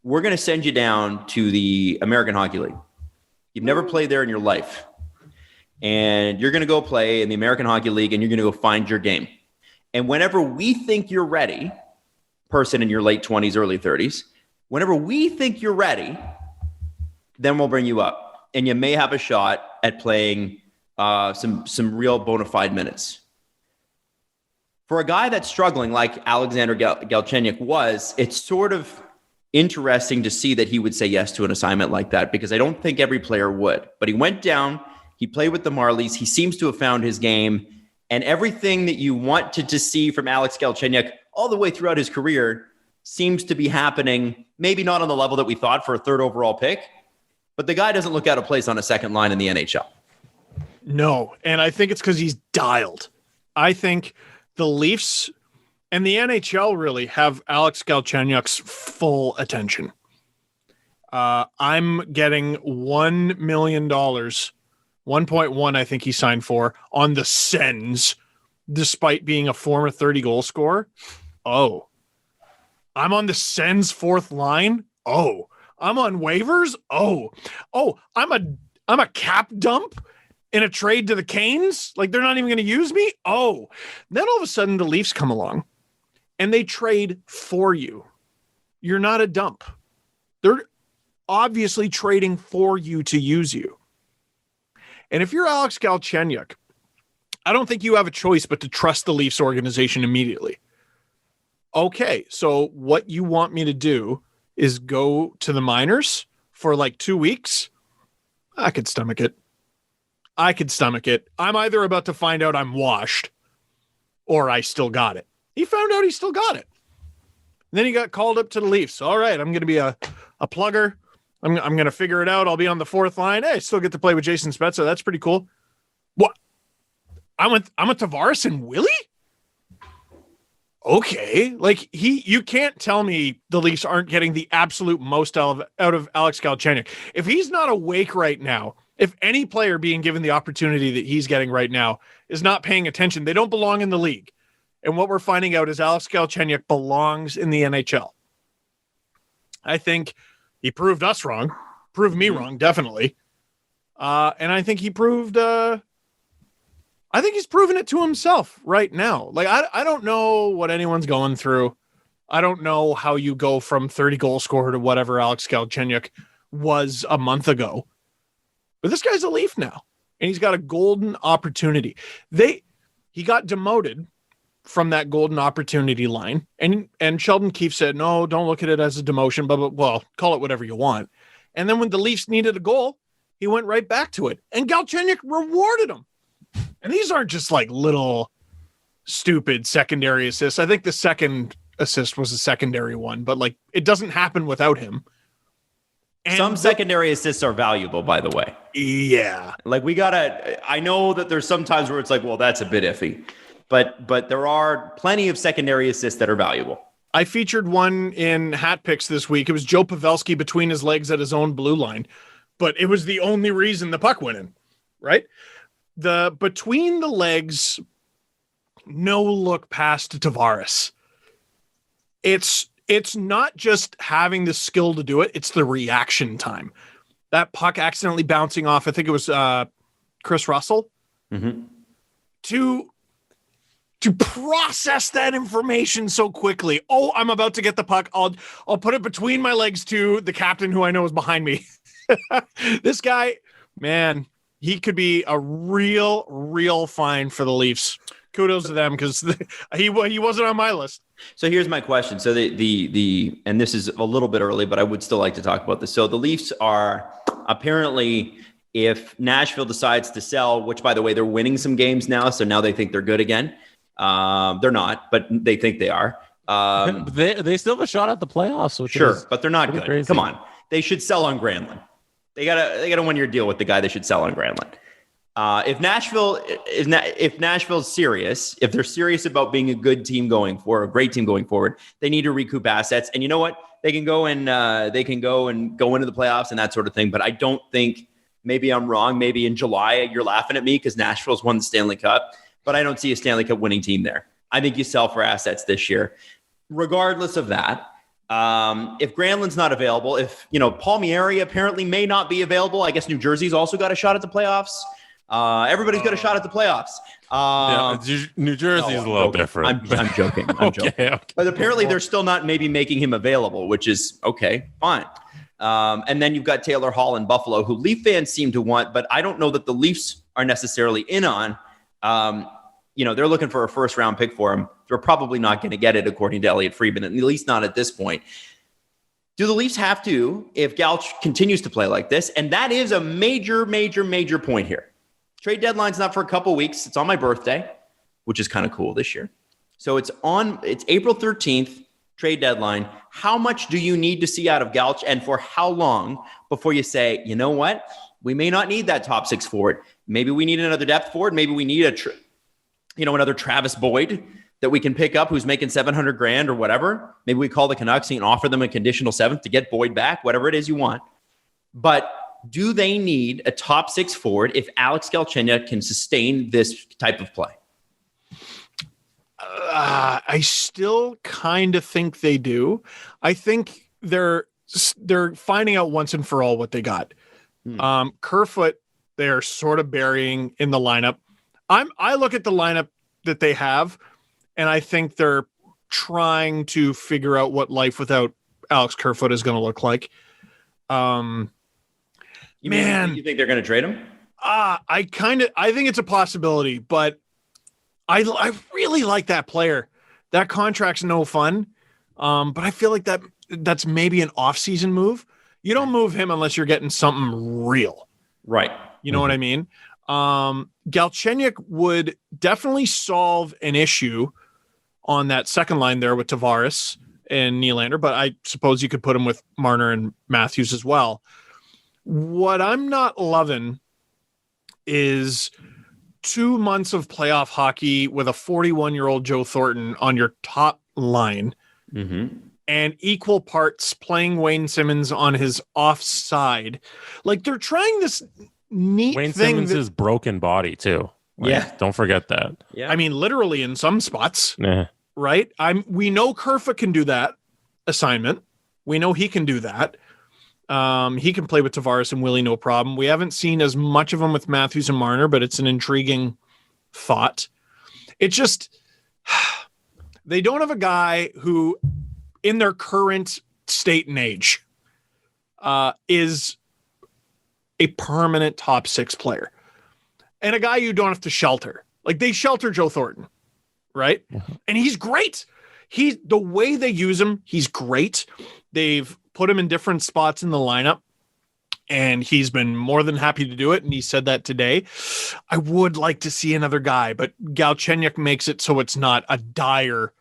Speaker 3: We're going to send you down to the American Hockey League. You've never played there in your life. And you're going to go play in the American Hockey League, and you're going to go find your game. And whenever we think you're ready, person in your late 20s, early 30s, whenever we think you're ready, then we'll bring you up. And you may have a shot at playing some real bona fide minutes. For a guy that's struggling like Alexander Galchenyuk was, it's sort of interesting to see that he would say yes to an assignment like that, because I don't think every player would. But he went down, He played with the Marlies. He seems to have found his game. And everything that you wanted to see from Alex Galchenyuk all the way throughout his career seems to be happening, maybe not on the level that we thought for a third overall pick, but the guy doesn't look out of place on a second line in the NHL.
Speaker 4: No, and I think it's because he's dialed. I think the Leafs and the NHL really have Alex Galchenyuk's full attention. I'm getting $1 million, 1.1 I think he signed for, on the Sens, despite being a former 30-goal scorer. Oh. I'm on the Sens fourth line? Oh. I'm on waivers? Oh. I'm a cap dump in a trade to the Canes? Like, they're not even going to use me? Oh. Then all of a sudden, the Leafs come along, and they trade for you. You're not a dump. They're obviously trading for you to use you. And if you're Alex Galchenyuk, I don't think you have a choice but to trust the Leafs organization immediately. Okay, so what you want me to do is go to the minors for like 2 weeks? I could stomach it. I'm either about to find out I'm washed or I still got it. He found out he still got it. And then he got called up to the Leafs. All right, I'm going to be a plugger. I'm going to figure it out. I'll be on the fourth line. Hey, I still get to play with Jason Spezza. That's pretty cool. What? I'm with Tavares and Willie? Okay. Like, you can't tell me the Leafs aren't getting the absolute most out of Alex Galchenyuk. If he's not awake right now, if any player being given the opportunity that he's getting right now is not paying attention, they don't belong in the league. And what we're finding out is Alex Galchenyuk belongs in the NHL. I think he proved us wrong, proved me wrong, definitely. And I think he proved, I think he's proven it to himself right now. Like, I don't know what anyone's going through. I don't know how you go from 30-goal scorer to whatever Alex Galchenyuk was a month ago. But this guy's a Leaf now, and he's got a golden opportunity. He got demoted from that golden opportunity line, and Sheldon Keefe said, no, don't look at it as a demotion, but well, call it whatever you want. And then when the Leafs needed a goal, he went right back to it, and Galchenyuk rewarded him. And these aren't just like little stupid secondary assists. I think the second assist was a secondary one, but like, it doesn't happen without him. And
Speaker 3: some secondary assists are valuable, by the way.
Speaker 4: Yeah.
Speaker 3: Like, I know that there's some times where it's like, well, that's a bit iffy, but there are plenty of secondary assists that are valuable.
Speaker 4: I featured one in Hat Picks this week. It was Joe Pavelski between his legs at his own blue line, but it was the only reason the puck went in, right? The between the legs, no look pass to Tavares. It's not just having the skill to do it, it's the reaction time. That puck accidentally bouncing off, I think it was Chris Russell, to process that information so quickly. Oh, I'm about to get the puck. I'll put it between my legs to the captain who I know is behind me. This guy, man, he could be a real find for the Leafs. Kudos to them, because he wasn't on my list.
Speaker 3: So here's my question. So the and this is a little bit early, but I would still like to talk about this. So the Leafs are apparently, if Nashville decides to sell, which by the way, they're winning some games now, so now they think they're good again. They're not, but they think they are.
Speaker 2: They still have a shot at the playoffs. Which
Speaker 3: sure,
Speaker 2: is
Speaker 3: but they're not good.
Speaker 2: Crazy.
Speaker 3: Come on, they should sell on Granlund. They got a 1-year deal with the guy. They should sell on Granlund. If Nashville's serious, if they're serious about being a good team going forward, a great team going forward, they need to recoup assets. And you know what? They can go and go into the playoffs and that sort of thing. But I don't think, maybe I'm wrong. Maybe in July you're laughing at me because Nashville's won the Stanley Cup, but I don't see a Stanley Cup winning team there. I think you sell for assets this year. Regardless of that, if Granlund's not available, if Palmieri apparently may not be available, I guess New Jersey's also got a shot at the playoffs. Everybody's got a shot at the playoffs.
Speaker 2: New Jersey is a little different.
Speaker 3: I'm joking.
Speaker 2: Okay.
Speaker 3: But apparently they're still not maybe making him available, which is okay, fine. And then you've got Taylor Hall in Buffalo, who Leaf fans seem to want, but I don't know that the Leafs are necessarily in on. They're looking for a first-round pick for him. They're probably not going to get it, according to Elliot Friedman, at least not at this point. Do the Leafs have to, if Galch continues to play like this? And that is a major, major, major point here. Trade deadline's not for a couple weeks. It's on my birthday, which is kind of cool this year. So it's April 13th, trade deadline. How much do you need to see out of Galch, and for how long before you say, you know what? We may not need that top 6 forward. Maybe we need another depth forward. Maybe we need another Travis Boyd that we can pick up who's making $700,000 or whatever. Maybe we call the Canucks and offer them a conditional 7th to get Boyd back, whatever it is you want. But do they need a top 6 forward if Alex Galchenyuk can sustain this type of play?
Speaker 4: I still kind of think they do. I think they're finding out once and for all what they got. Kerfoot, they're sort of burying in the lineup. I look at the lineup that they have, and I think they're trying to figure out what life without Alex Kerfoot is going to look like. You think they're going to trade him? I think it's a possibility, but I really like that player. That contract's no fun. But I feel like that's maybe an off-season move. You don't move him unless you're getting something real.
Speaker 3: Right.
Speaker 4: You know what I mean? Galchenyuk would definitely solve an issue on that second line there with Tavares and Nylander, but I suppose you could put him with Marner and Matthews as well. What I'm not loving is 2 months of playoff hockey with a 41-year-old Joe Thornton on your top line and equal parts playing Wayne Simmons on his offside. Like, they're trying this neat
Speaker 2: Wayne
Speaker 4: thing.
Speaker 2: Simmons' broken body too. Don't forget that.
Speaker 3: Yeah.
Speaker 4: I mean, literally in some spots,
Speaker 2: Yeah.
Speaker 4: right? We know Kerfoot can do that assignment. We know he can do that. He can play with Tavares and Willie, no problem. We haven't seen as much of him with Matthews and Marner, but it's an intriguing thought. It's just, they don't have a guy who, in their current state and age, is a permanent top 6 player. And a guy you don't have to shelter. Like, they shelter Joe Thornton, right? And he's great. The way they use him, he's great. They've put him in different spots in the lineup, and he's been more than happy to do it. And he said that today. I would like to see another guy, but Galchenyuk makes it so it's not a dire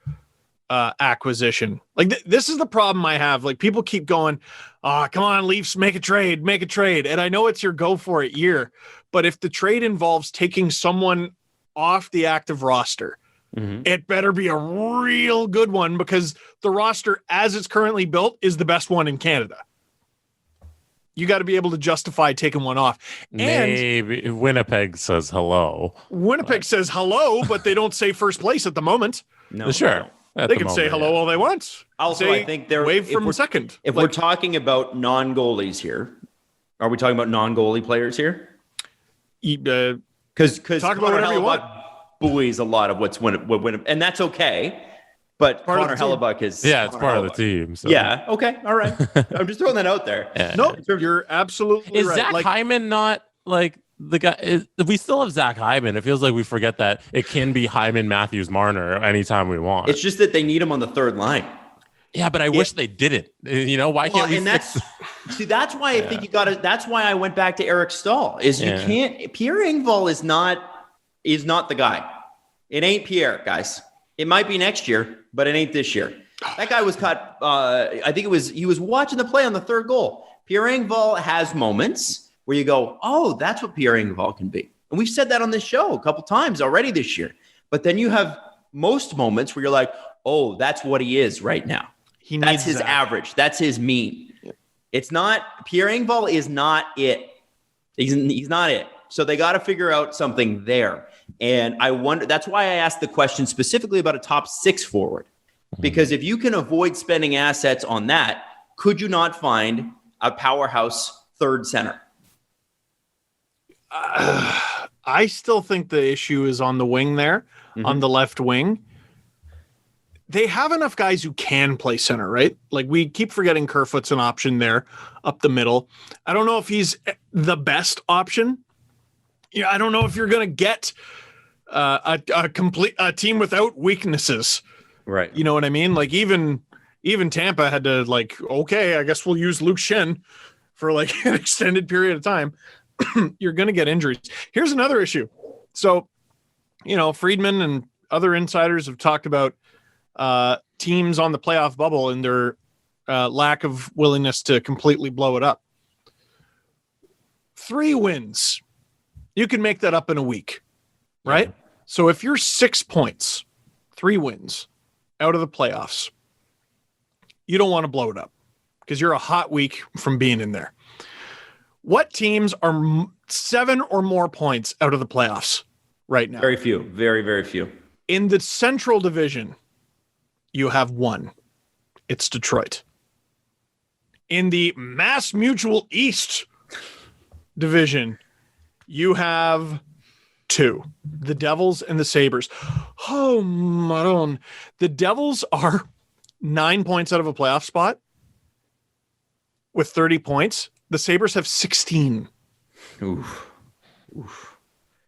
Speaker 4: acquisition. Like, this is the problem I have. Like, people keep going, come on, Leafs, make a trade. And I know it's your go for it year, but if the trade involves taking someone off the active roster, it better be a real good one, because the roster as it's currently built is the best one in Canada. You got to be able to justify taking one off.
Speaker 2: Maybe Winnipeg says hello.
Speaker 4: Winnipeg says hello, but they don't say first place at the moment.
Speaker 3: No,
Speaker 2: sure.
Speaker 4: They can say hello all they want.
Speaker 3: Also, I think they're
Speaker 4: wave from second.
Speaker 3: If we're talking about non-goalies here, are we talking about non-goalie players here? Because
Speaker 4: talk about whatever you want.
Speaker 3: Buoys a lot of what's when, and that's okay. But Connor Hellebuck is
Speaker 2: it's part of the team. So.
Speaker 3: Yeah. Okay. All right. I'm just throwing that out there.
Speaker 2: Yeah.
Speaker 4: No, you're absolutely
Speaker 2: is
Speaker 4: right.
Speaker 2: Zach Hyman not like the guy? We still have Zach Hyman. It feels like we forget that it can be Hyman, Matthews, Marner anytime we want.
Speaker 3: It's just that they need him on the third line.
Speaker 2: Yeah, but I wish they didn't. You know, why can't we?
Speaker 3: And that's why I think you got to. That's why I went back to Eric Stahl. You can't. Pierre Engvall is not the guy. It ain't Pierre, guys. It might be next year, but it ain't this year. That guy was caught. I think he was watching the play on the third goal. Pierre Engvall has moments where you go, oh, that's what Pierre Engvall can be. And we've said that on this show a couple times already this year. But then you have most moments where you're like, oh, that's what he is right now. That's his average. That's his mean. Yeah. It's not, Pierre Engvall is not it. He's not it. So they got to figure out something there. And I wonder, that's why I asked the question specifically about a top 6 forward. Because if you can avoid spending assets on that, could you not find a powerhouse third center?
Speaker 4: I still think the issue is on the wing there, on the left wing. They have enough guys who can play center, right? Like, we keep forgetting Kerfoot's an option there up the middle. I don't know if he's the best option. I don't know if you're going to get a team without weaknesses.
Speaker 3: Right.
Speaker 4: You know what I mean? Like, even Tampa had to, like, okay, I guess we'll use Luke Shen for like an extended period of time. you're going to get injuries. Here's another issue. So, Friedman and other insiders have talked about teams on the playoff bubble and their lack of willingness to completely blow it up. 3 wins. You can make that up in a week, right? Yeah. So if you're 6 points, 3 wins out of the playoffs, you don't want to blow it up because you're a hot week from being in there. What teams are 7 or more points out of the playoffs right now?
Speaker 3: Very few. Very, very few.
Speaker 4: In the Central Division, you have 1. It's Detroit. In the Mass Mutual East Division, you have 2. The Devils and the Sabres. Oh, Maron. The Devils are 9 points out of a playoff spot with 30 points. The Sabres have 16.
Speaker 3: Oof.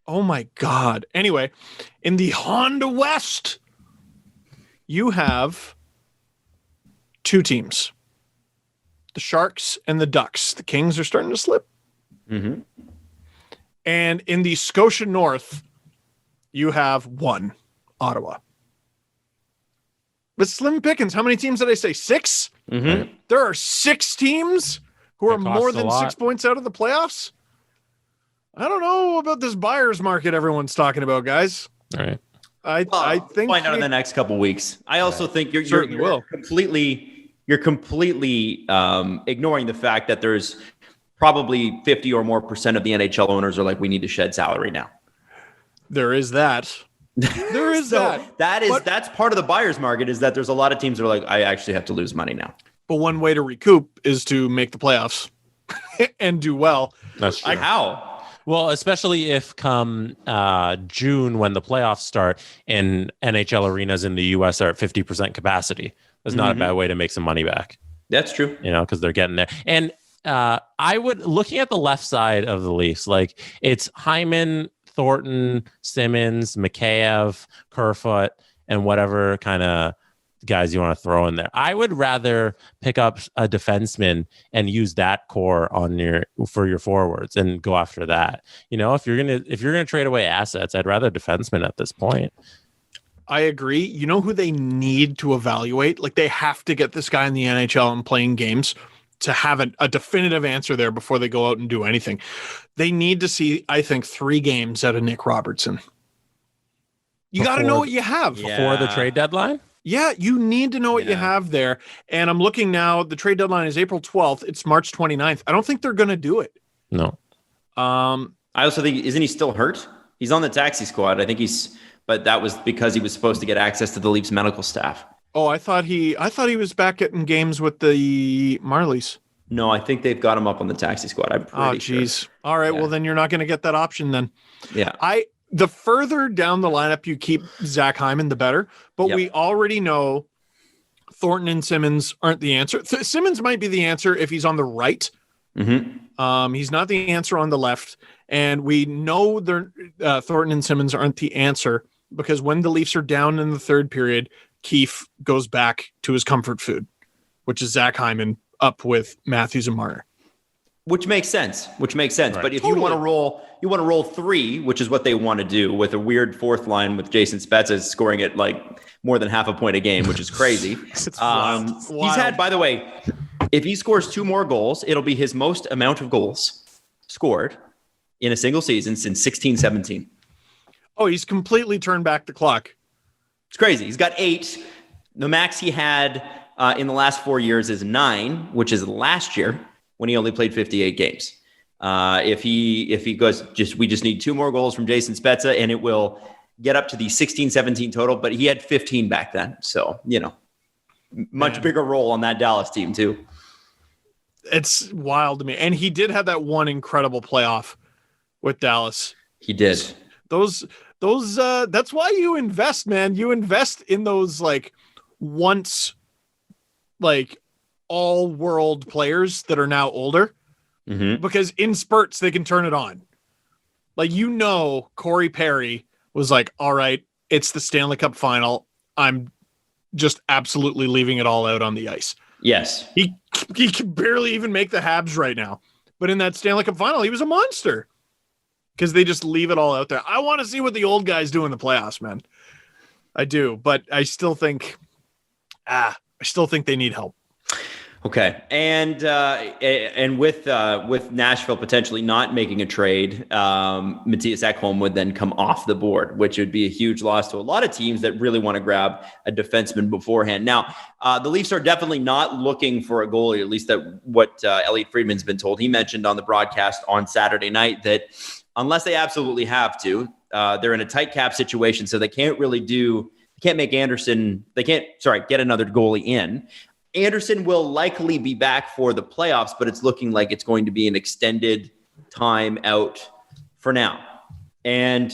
Speaker 4: Oh, my God. Anyway, in the Honda West, you have 2 teams. The Sharks and the Ducks. The Kings are starting to slip.
Speaker 3: Mm-hmm.
Speaker 4: And in the Scotia North, you have 1, Ottawa. But slim pickings. How many teams did I say? 6?
Speaker 3: Mm-hmm.
Speaker 4: There are 6 teams who are more than 6 points out of the playoffs. I don't know about this buyer's market everyone's talking about, guys.
Speaker 2: All right.
Speaker 4: I think
Speaker 3: find out in the next couple weeks. I also think you're completely ignoring the fact that there's probably 50 or more % of the NHL owners are like, we need to shed salary now.
Speaker 4: There is that. There is
Speaker 3: that's part of the buyer's market, is that there's a lot of teams that are like, I actually have to lose money now.
Speaker 4: But one way to recoup is to make the playoffs and do well.
Speaker 2: That's true.
Speaker 3: How?
Speaker 2: Well, especially if come June, when the playoffs start and NHL arenas in the U.S. are at 50% capacity, that's not a bad way to make some money back.
Speaker 3: That's true.
Speaker 2: Because they're getting there. And I would, looking at the left side of the Leafs, like it's Hyman, Thornton, Simmons, Mikheyev, Kerfoot, and whatever kind of guys you want to throw in there. I would rather pick up a defenseman and use that core for your forwards and go after that. If you're gonna trade away assets, I'd rather defenseman at this point.
Speaker 4: I agree. You know who they need to evaluate? Like, they have to get this guy in the NHL and playing games to have a definitive answer there before they go out and do anything. They need to see, I think, 3 games out of Nick Robertson. You got to know what you have
Speaker 2: before the trade deadline.
Speaker 4: Yeah, you need to know what you have there. And I'm looking now, the trade deadline is April 12th. It's March 29th. I don't think they're going to do it.
Speaker 2: No.
Speaker 3: I also think, isn't he still hurt? He's on the taxi squad. I think but that was because he was supposed to get access to the Leafs medical staff.
Speaker 4: Oh, I thought he was back getting games with the Marlies.
Speaker 3: No, I think they've got him up on the taxi squad. I'm pretty sure.
Speaker 4: All right. Yeah. Well, then you're not going to get that option then.
Speaker 3: Yeah.
Speaker 4: The further down the lineup you keep Zach Hyman, the better. But we already know Thornton and Simmons aren't the answer. Simmons might be the answer if he's on the right.
Speaker 3: Mm-hmm.
Speaker 4: He's not the answer on the left. And we know Thornton and Simmons aren't the answer because when the Leafs are down in the third period, Keefe goes back to his comfort food, which is Zach Hyman up with Matthews and Marner.
Speaker 3: Which makes sense. Right. But if you want to roll 3, which is what they want to do with a weird fourth line with Jason Spezza scoring at like more than half a point a game, which is crazy.
Speaker 4: It's wild.
Speaker 3: He's had, by the way, if he scores 2 more goals, it'll be his most amount of goals scored in a single season since 16-17.
Speaker 4: Oh, he's completely turned back the clock.
Speaker 3: It's crazy. He's got 8. The max he had in the last 4 years is 9, which is last year, when he only played 58 games. If he goes, we just need 2 more goals from Jason Spezza and it will get up to the 16-17 total, but he had 15 back then. So, much bigger role on that Dallas team too.
Speaker 4: It's wild to me. And he did have that one incredible playoff with Dallas.
Speaker 3: He did.
Speaker 4: Those that's why you invest, man. You invest in those once all world players that are now older, because in spurts they can turn it on. Corey Perry was like, all right, it's the Stanley Cup final. I'm just absolutely leaving it all out on the ice.
Speaker 3: Yes.
Speaker 4: He can barely even make the Habs right now, But in that Stanley Cup final, he was a monster because they just leave it all out there. I want to see what the old guys do in the playoffs, man. I do, but I still think they need help.
Speaker 3: Okay, and with Nashville potentially not making a trade, Matthias Ekholm would then come off the board, which would be a huge loss to a lot of teams that really want to grab a defenseman beforehand. Now, the Leafs are definitely not looking for a goalie, at least that what Elliot Friedman's been told. He mentioned on the broadcast on Saturday night that unless they absolutely have to, they're in a tight cap situation, so they can't really get another goalie in. Anderson will likely be back for the playoffs, but it's looking like it's going to be an extended time out for now. And,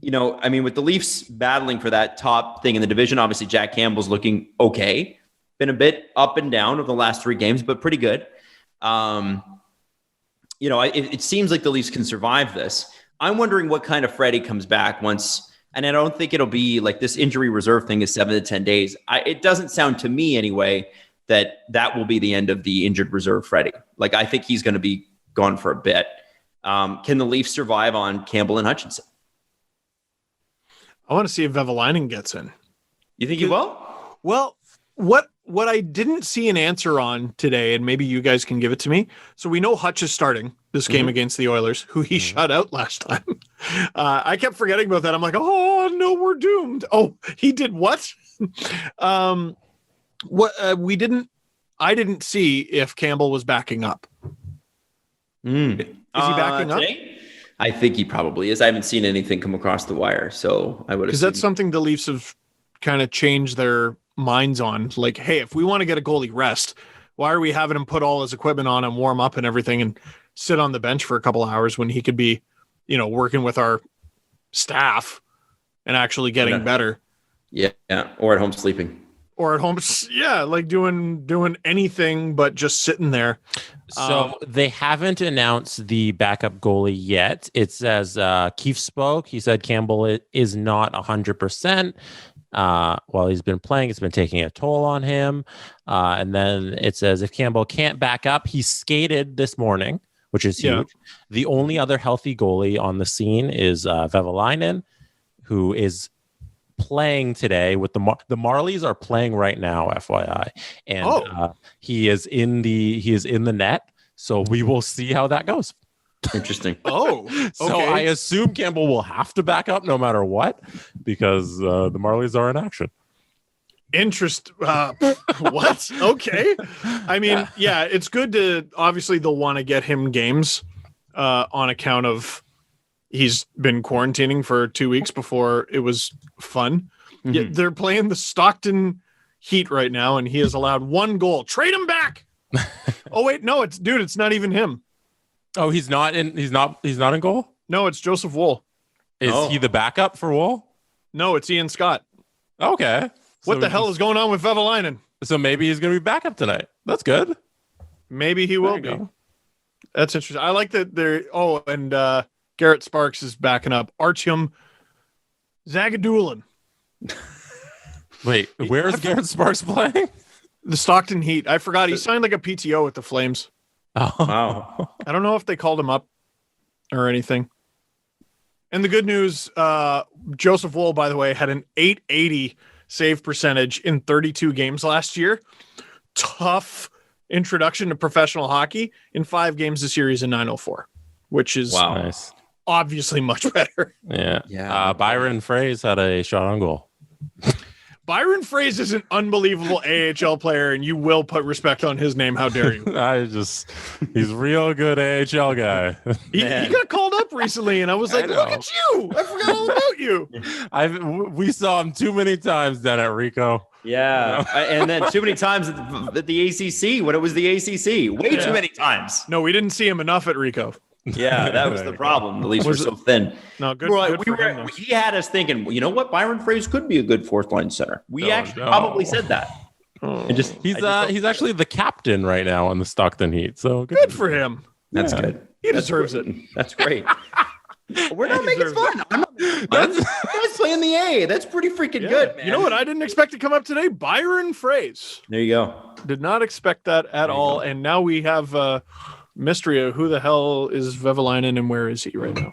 Speaker 3: with the Leafs battling for that top thing in the division, obviously Jack Campbell's looking okay. Been a bit up and down over the last 3 games, but pretty good. It seems like the Leafs can survive this. I'm wondering what kind of Freddie comes back once. And I don't think it'll be like this injury reserve thing is 7 to 10 days. It doesn't sound to me anyway that will be the end of the injured reserve Freddie. Like, I think he's going to be gone for a bit. Can the Leafs survive on Campbell and Hutchinson?
Speaker 4: I want to see if Vevalainen gets in.
Speaker 3: You think he will?
Speaker 4: Well, what I didn't see an answer on today, and maybe you guys can give it to me. So we know Hutch is starting this game against the Oilers, who he shut out last time. I kept forgetting about that. I'm like, oh no, we're doomed. Oh, he did what? I didn't see if Campbell was backing up. Is he backing up?
Speaker 3: I think he probably is. I haven't seen anything come across the wire, so I would.
Speaker 4: Because that's something the Leafs have kind of changed their minds on. Like, hey, if we want to get a goalie rest, why are we having him put all his equipment on and warm up and everything and sit on the bench for a couple of hours when he could be, working with our staff and actually getting better?
Speaker 3: Yeah, or at home sleeping.
Speaker 4: Or at home, like doing anything but just sitting there.
Speaker 2: So they haven't announced the backup goalie yet. It says Keefe spoke. He said Campbell is not 100%. While he's been playing, it's been taking a toll on him. And then it says if Campbell can't back up, he skated this morning, which is huge. Yeah. The only other healthy goalie on the scene is Vevalainen, who is playing today with the Marlies are playing right now, FYI, and he is in the net, so we will see how that goes.
Speaker 3: Interesting.
Speaker 2: So I assume Campbell will have to back up no matter what, because the Marlies are in action.
Speaker 4: What? Okay. I mean, yeah, it's good to, obviously they'll want to get him games on account of he's been quarantining for 2 weeks before it was fun. Mm-hmm. Yet they're playing the Stockton Heat right now, and he has allowed 1 goal. Trade him back. Oh wait, no, it's not even him.
Speaker 2: Oh, he's not in goal?
Speaker 4: No, it's Joseph Woll.
Speaker 2: Is he the backup for Woll?
Speaker 4: No, it's Ian Scott.
Speaker 2: Okay.
Speaker 4: What the hell is going on with Vevalainen?
Speaker 2: So maybe he's going to be backup tonight. That's good.
Speaker 4: Maybe he will be. That's interesting. I like that they're and Garrett Sparks is backing up Artyom Zagadulin.
Speaker 2: Wait, where is Garrett Sparks playing?
Speaker 4: The Stockton Heat. I forgot. He signed like a PTO with the Flames.
Speaker 2: Oh, wow.
Speaker 4: I don't know if they called him up or anything. And the good news, Joseph Woll, by the way, had an .880 save percentage in 32 games last year. Tough introduction to professional hockey. In 5 games this year, he's a .904, which is
Speaker 2: nice.
Speaker 4: Obviously much better.
Speaker 2: Yeah. Byron Frais had a shot on goal.
Speaker 4: Byron Frais is an unbelievable AHL player, and you will put respect on his name. How dare you?
Speaker 2: He's real good AHL guy.
Speaker 4: He got called up recently, and I was like, look at you. I forgot all about you.
Speaker 2: We saw him too many times down at Rico.
Speaker 3: Yeah. And then too many times at the ACC when it was the ACC. Way too many times.
Speaker 4: No, we didn't see him enough at Rico.
Speaker 3: Yeah, that was the problem. The Leafs were so thin.
Speaker 4: No, good.
Speaker 3: He had us thinking, you know what? Byron Frais could be a good 4th line center. We probably said that.
Speaker 2: He's actually the captain right now on the Stockton Heat. So
Speaker 4: good for him.
Speaker 3: That's good.
Speaker 4: He deserves it.
Speaker 3: That's great. We're not making fun. I'm not making fun. Guys playing the A. That's pretty freaking good, man.
Speaker 4: You know what? I didn't expect to come up today. Byron Frais.
Speaker 3: There you go.
Speaker 4: Did not expect that at all. And now we have mystery of who the hell is Vevalainen and where is he right now?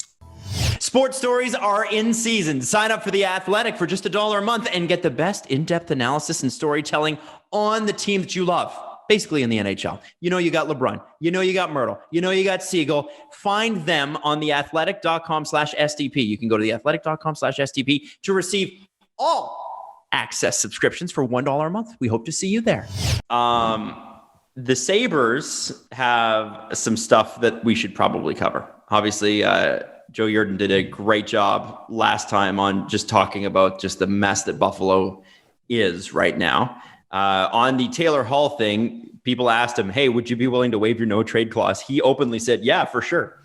Speaker 3: Sports stories are in season. Sign up for The Athletic for just $1 a month and get the best in-depth analysis and storytelling on the team that you love. Basically in the NHL. You know you got LeBron. You know you got Myrtle. You know you got Siegel. Find them on theathletic.com/STP. You can go to theathletic.com/STP to receive all access subscriptions for $1 a month. We hope to see you there. The Sabres have some stuff that we should probably cover. Obviously, Joe Yerdon did a great job last time on just talking about just the mess that Buffalo is right now. On the Taylor Hall thing, people asked him, hey, would you be willing to waive your no trade clause? He openly said, yeah, for sure.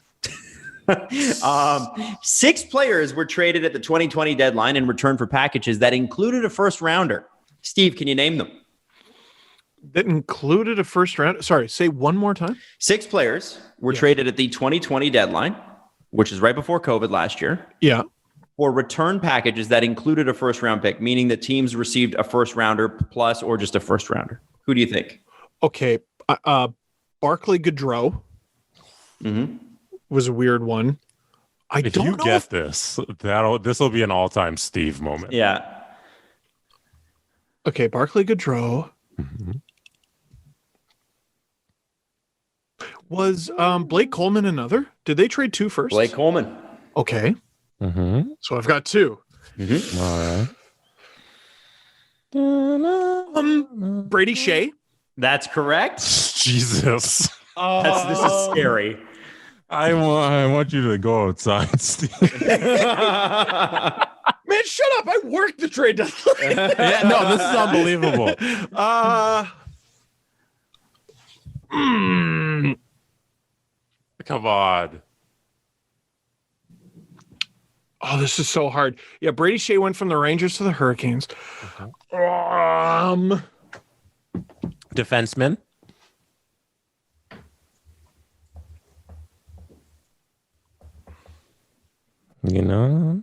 Speaker 3: 6 players were traded at the 2020 deadline in return for packages that included a first rounder. Steve, can you name them?
Speaker 4: That included a first round. Sorry, say one more time.
Speaker 3: 6 players were traded at the 2020 deadline, which is right before COVID last year.
Speaker 4: Yeah.
Speaker 3: For return packages that included a first round pick, meaning that teams received a first rounder plus or just a first rounder. Who do you think?
Speaker 4: Okay. Barclay Gaudreau was a weird one.
Speaker 2: If you get this, this will be an all-time Steve moment.
Speaker 3: Yeah.
Speaker 4: Okay, Barclay Gaudreau. Was Blake Coleman another? Did they trade 2 firsts?
Speaker 3: Blake Coleman.
Speaker 4: Okay. So I've got 2.
Speaker 2: All right.
Speaker 4: Brady Shea.
Speaker 3: That's correct.
Speaker 2: Jesus.
Speaker 3: This is scary.
Speaker 2: I want you to go outside, Steve.
Speaker 4: Man, shut up. I worked the trade deadline.
Speaker 2: Yeah, no, this is unbelievable. Come on.
Speaker 4: Oh, this is so hard. Yeah, Brady Shea went from the Rangers to the Hurricanes.
Speaker 2: Defenseman. You know,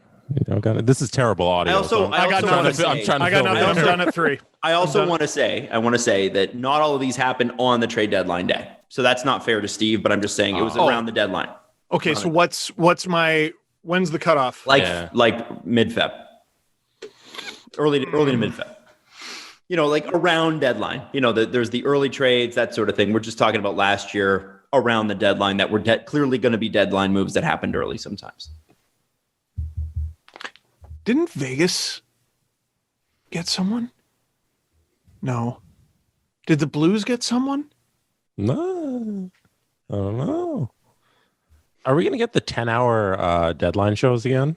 Speaker 2: got it. This is terrible audio.
Speaker 3: I got nothing.
Speaker 4: I'm done at 3.
Speaker 3: I also want to say that not all of these happened on the trade deadline day. So that's not fair to Steve, but I'm just saying it was around the deadline.
Speaker 4: Okay, so when's the cutoff?
Speaker 3: Like mid-Feb. Early to mid-Feb. You know, like around deadline. You know, there's the early trades, that sort of thing. We're just talking about last year around the deadline that were clearly going to be deadline moves that happened early sometimes.
Speaker 4: Didn't Vegas get someone? No. Did the Blues get someone?
Speaker 2: No. I don't know. Are we going to get the 10-hour deadline shows again?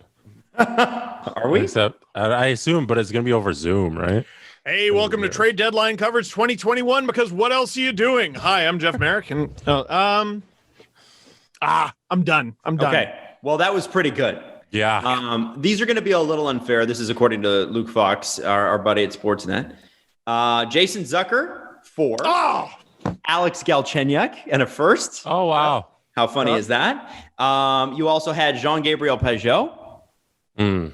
Speaker 3: Are we?
Speaker 2: Except, I assume, but it's going to be over Zoom, right?
Speaker 4: Hey, welcome to Trade Deadline Coverage 2021, because what else are you doing? Hi, I'm Jeff Merrick. And, I'm done.
Speaker 3: Okay. Well, that was pretty good.
Speaker 2: Yeah.
Speaker 3: These are going to be a little unfair. This is according to Luke Fox, our buddy at Sportsnet. Jason Zucker, 4.
Speaker 4: Oh!
Speaker 3: Alex Galchenyuk, and a first.
Speaker 2: Oh, wow.
Speaker 3: How funny is that? You also had Jean-Gabriel Pageau.
Speaker 4: Oh,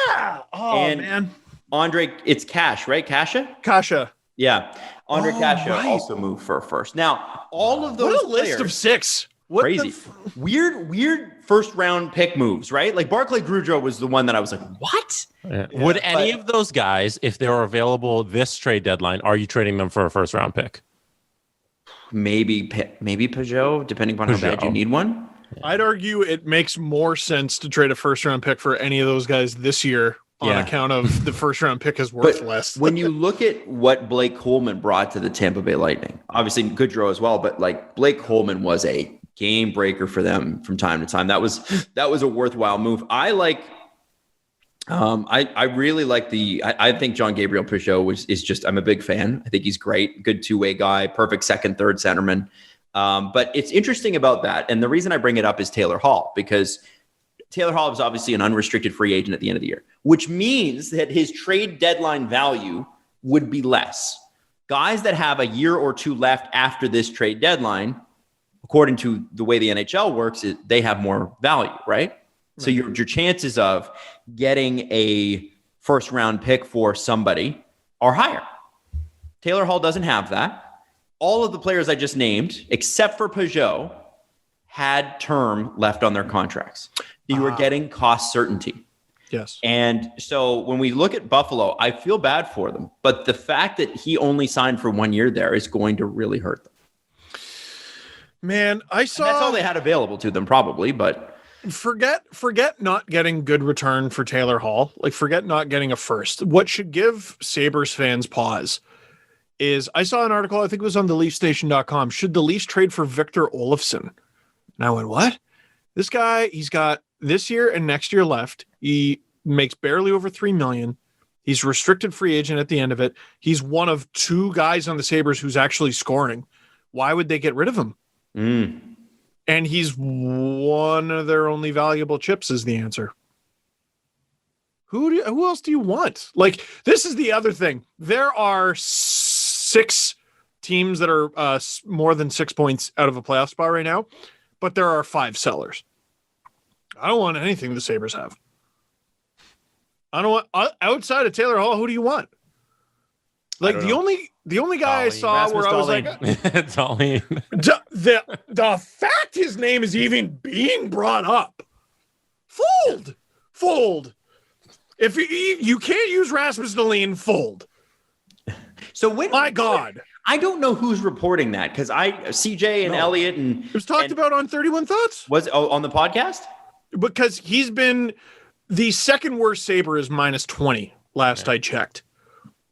Speaker 4: yeah. Oh, man.
Speaker 3: Andre, it's Cash, right?
Speaker 4: Kasha.
Speaker 3: Yeah. Andre Kasha also moved for a first. Now, all of those
Speaker 4: what a list of 6. What
Speaker 3: crazy. Weird first round pick moves, right? Like Barclay Gaudreau was the one that I was like, what?
Speaker 2: Yeah. Would any of those guys, if they were available this trade deadline, are you trading them for a first round pick?
Speaker 3: Maybe Pageau, depending upon how bad you need one.
Speaker 4: I'd argue it makes more sense to trade a first round pick for any of those guys this year on account of the first round pick is worth less.
Speaker 3: When you look at what Blake Coleman brought to the Tampa Bay Lightning, obviously Gaudreau as well, but like Blake Coleman was a game breaker for them from time to time. That was a worthwhile move. I really like I think Jean-Gabriel Pageau is just, I'm a big fan. I think he's great. Good two-way guy, perfect second, third centerman. But it's interesting about that. And the reason I bring it up is Taylor Hall, because Taylor Hall is obviously an unrestricted free agent at the end of the year, which means that his trade deadline value would be less. Guys that have a year or two left after this trade deadline, according to the way the NHL works, they have more value, right? So your chances of getting a first round pick for somebody are higher. Taylor Hall doesn't have that. all of the players I just named, except for Peugeot, had term left on their contracts. You were getting cost certainty.
Speaker 4: Yes.
Speaker 3: And so when we look at Buffalo, I feel bad for them. But the fact that he only signed for 1 year there is going to really hurt them.
Speaker 4: Man,
Speaker 3: That's all they had available to them, probably. But
Speaker 4: forget not getting good return for Taylor Hall. Like, forget not getting a first. What should give Sabres fans pause is I saw an article, I think it was on the LeafStation.com. Should the Leafs trade for Victor Olefson? And I went, what? This guy, he's got this year and next year left. He makes barely over $3 million. He's restricted free agent at the end of it. He's one of 2 guys on the Sabres who's actually scoring. Why would they get rid of him? And he's one of their only valuable chips is the answer. Who else do you want? Like, this is the other thing. There are 6 teams that are more than 6 points out of a playoff spot right now, but there are 5 sellers. I don't want anything the Sabres have. I don't want outside of Taylor Hall. Who do you want? Like the only guy I saw
Speaker 3: Rasmus
Speaker 4: where I was
Speaker 3: Dahlin.
Speaker 4: like,
Speaker 2: Dahlin.
Speaker 4: the fact his name is even being brought up, fold. If you can't use Rasmus Dahlin, fold.
Speaker 3: so when
Speaker 4: My God.
Speaker 3: I don't know who's reporting that because CJ and Elliot and
Speaker 4: It was talked about on 31 Thoughts.
Speaker 3: was on the podcast.
Speaker 4: Because he's been the second worst Sabre is -20 last I checked.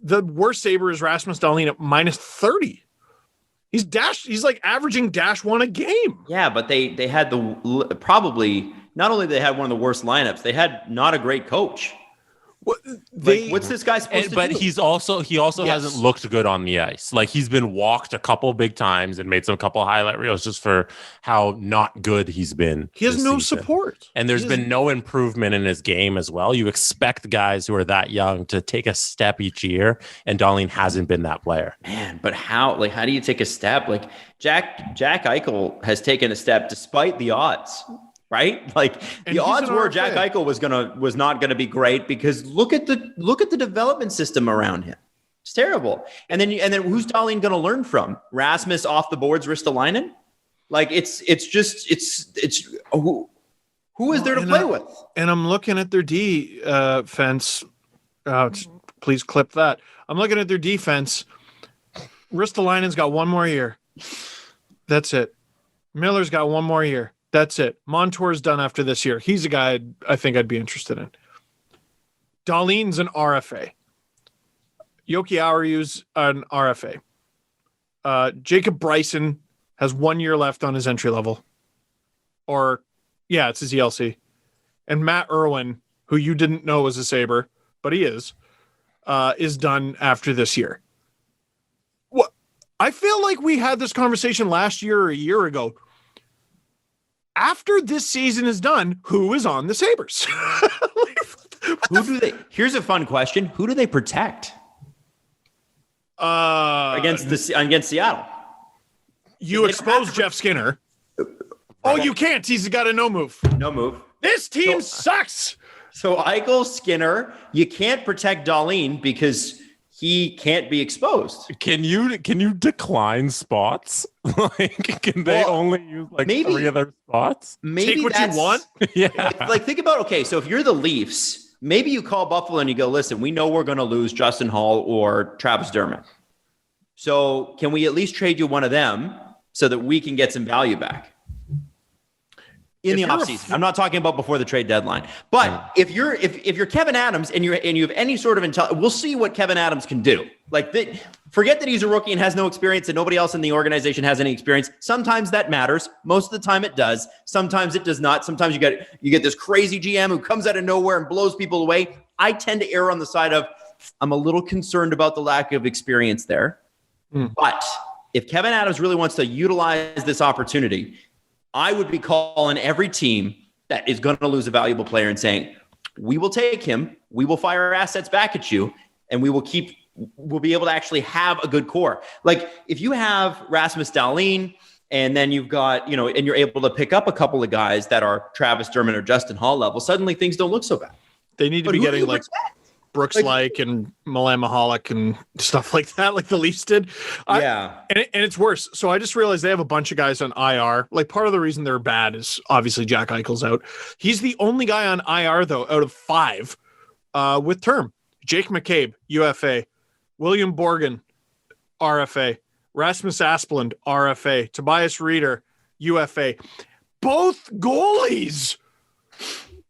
Speaker 4: The worst Sabre is Rasmus Dahlin at -30. He's like averaging -1 a game.
Speaker 3: Yeah, but they had probably not only they had one of the worst lineups, they had not a great coach. What's this guy supposed to
Speaker 2: But
Speaker 3: do?
Speaker 2: he also hasn't looked good on the ice. Like, he's been walked a couple big times and made some couple highlight reels just for how not good he's been.
Speaker 4: He has
Speaker 2: this
Speaker 4: no
Speaker 2: season.
Speaker 4: support.
Speaker 2: And there's been no improvement in his game as well. You expect guys who are that young to take a step each year, and Dahlin hasn't been that player.
Speaker 3: Man, but how do you take a step? Like Jack Eichel has taken a step despite the odds. Right? Like,
Speaker 4: And
Speaker 3: the
Speaker 4: he's
Speaker 3: odds
Speaker 4: an
Speaker 3: were
Speaker 4: RFA.
Speaker 3: Jack Eichel was not gonna be great because look at the development system around him. It's terrible. And then who's Dahlin gonna learn from? Rasmus off the boards, Ristolainen? Like, it's who is there to play with?
Speaker 4: And I'm looking at their defense. Please clip that. I'm looking at their defense. Ristolainen's got 1 more year. That's it. Miller's got 1 more year. That's it. Montour's done after this year. He's a guy I think I'd be interested in. Dahlin's an RFA. Yoki Auriu's an RFA. Jacob Bryson has 1 year left on his entry level. It's his ELC. And Matt Irwin, who you didn't know was a Sabre, but he is done after this year. What? I feel like we had this conversation last year or a year ago. After this season is done, who is on the Sabres?
Speaker 3: Here's a fun question. Who do they protect? Against Seattle.
Speaker 4: You expose Jeff Skinner. Oh, you can't. He's got a no move.
Speaker 3: No move.
Speaker 4: This team sucks.
Speaker 3: So Eichel, Skinner, you can't protect Dahlin because he can't be exposed.
Speaker 2: Can you decline spots? Like, can they only use like 3 other spots?
Speaker 3: Maybe
Speaker 4: take what you want.
Speaker 2: Yeah.
Speaker 3: Like, think about, so if you're the Leafs, maybe you call Buffalo and you go, listen, we know we're going to lose Justin Hall or Travis Dermott. So can we at least trade you one of them so that we can get some value back in the offseason? I'm not talking about before the trade deadline. But if you're Kevin Adams and you have any sort of intelligence, we'll see what Kevin Adams can do. Like, forget that he's a rookie and has no experience and nobody else in the organization has any experience. Sometimes that matters. Most of the time it does. Sometimes it does not. Sometimes you get this crazy GM who comes out of nowhere and blows people away. I tend to err on the side of I'm a little concerned about the lack of experience there. But if Kevin Adams really wants to utilize this opportunity, I would be calling every team that is going to lose a valuable player and saying, we will take him, we will fire our assets back at you, and we'll be able to actually have a good core. Like, if you have Rasmus Dahlin and then you've got, and you're able to pick up a couple of guys that are Travis Dermott or Justin Hall level, suddenly things don't look so bad.
Speaker 4: They need to be getting Brooks and Milan Mahalik and stuff like that, like the Leafs did. And it's worse. So I just realized they have a bunch of guys on IR. Like part of the reason they're bad is obviously Jack Eichel's out. He's the only guy on IR though out of 5 with term. Jake McCabe, UFA. William Borgen, RFA. Rasmus Asplund, RFA. Tobias Reeder, UFA. Both goalies.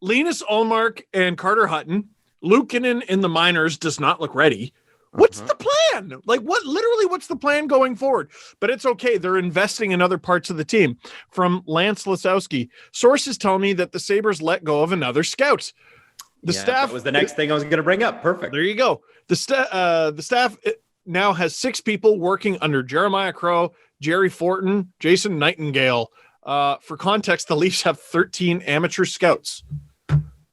Speaker 4: Linus Ullmark and Carter Hutton. Luukkonen in the minors does not look ready. What's the plan? Like what's the plan going forward? But it's okay. They're investing in other parts of the team. From Lance Lasowski, sources tell me that the Sabres let go of another scout. The staff
Speaker 3: was the next thing I was going to bring up. Perfect.
Speaker 4: There you go. The staff now has 6 people working under Jeremiah Crow, Jerry Fortin, Jason Nightingale. For context, the Leafs have 13 amateur scouts.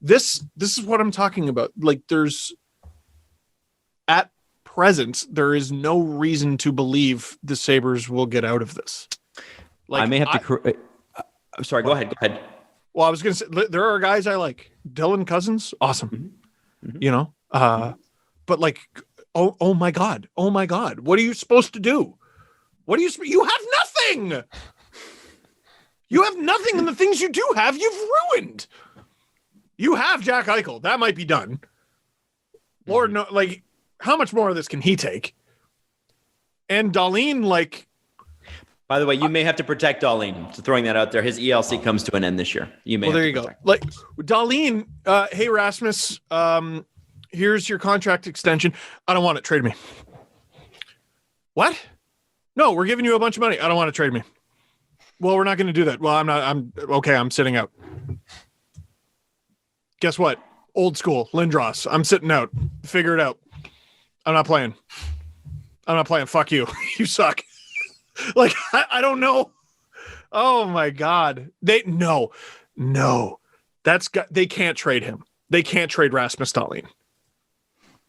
Speaker 4: This is what I'm talking about. Like at present, there is no reason to believe the Sabres will get out of this. Like
Speaker 3: I may have to. I'm sorry. Go ahead.
Speaker 4: Well, I was going to say there are guys I like. Dylan Cousins, awesome. You know, but like, oh my God, what are you supposed to do? You have nothing. You have nothing, and the things you do have, you've ruined. You have Jack Eichel. That might be done. Lord, no, like, how much more of this can he take? And Dahlin, like...
Speaker 3: By the way, you may have to protect Dahlin. So throwing that out there, his ELC comes to an end this year. You may. Well,
Speaker 4: there you go. Like, Dahlin, hey, Rasmus, here's your contract extension. I don't want it. Trade me. What? No, we're giving you a bunch of money. I don't want to trade me. Well, we're not going to do that. Well, I'm okay. I'm sitting out. Guess what? Old school Lindros. I'm sitting out. Figure it out. I'm not playing. Fuck you. You suck. Like, I don't know. Oh my God. They can't trade him. They can't trade Rasmus Dahlin.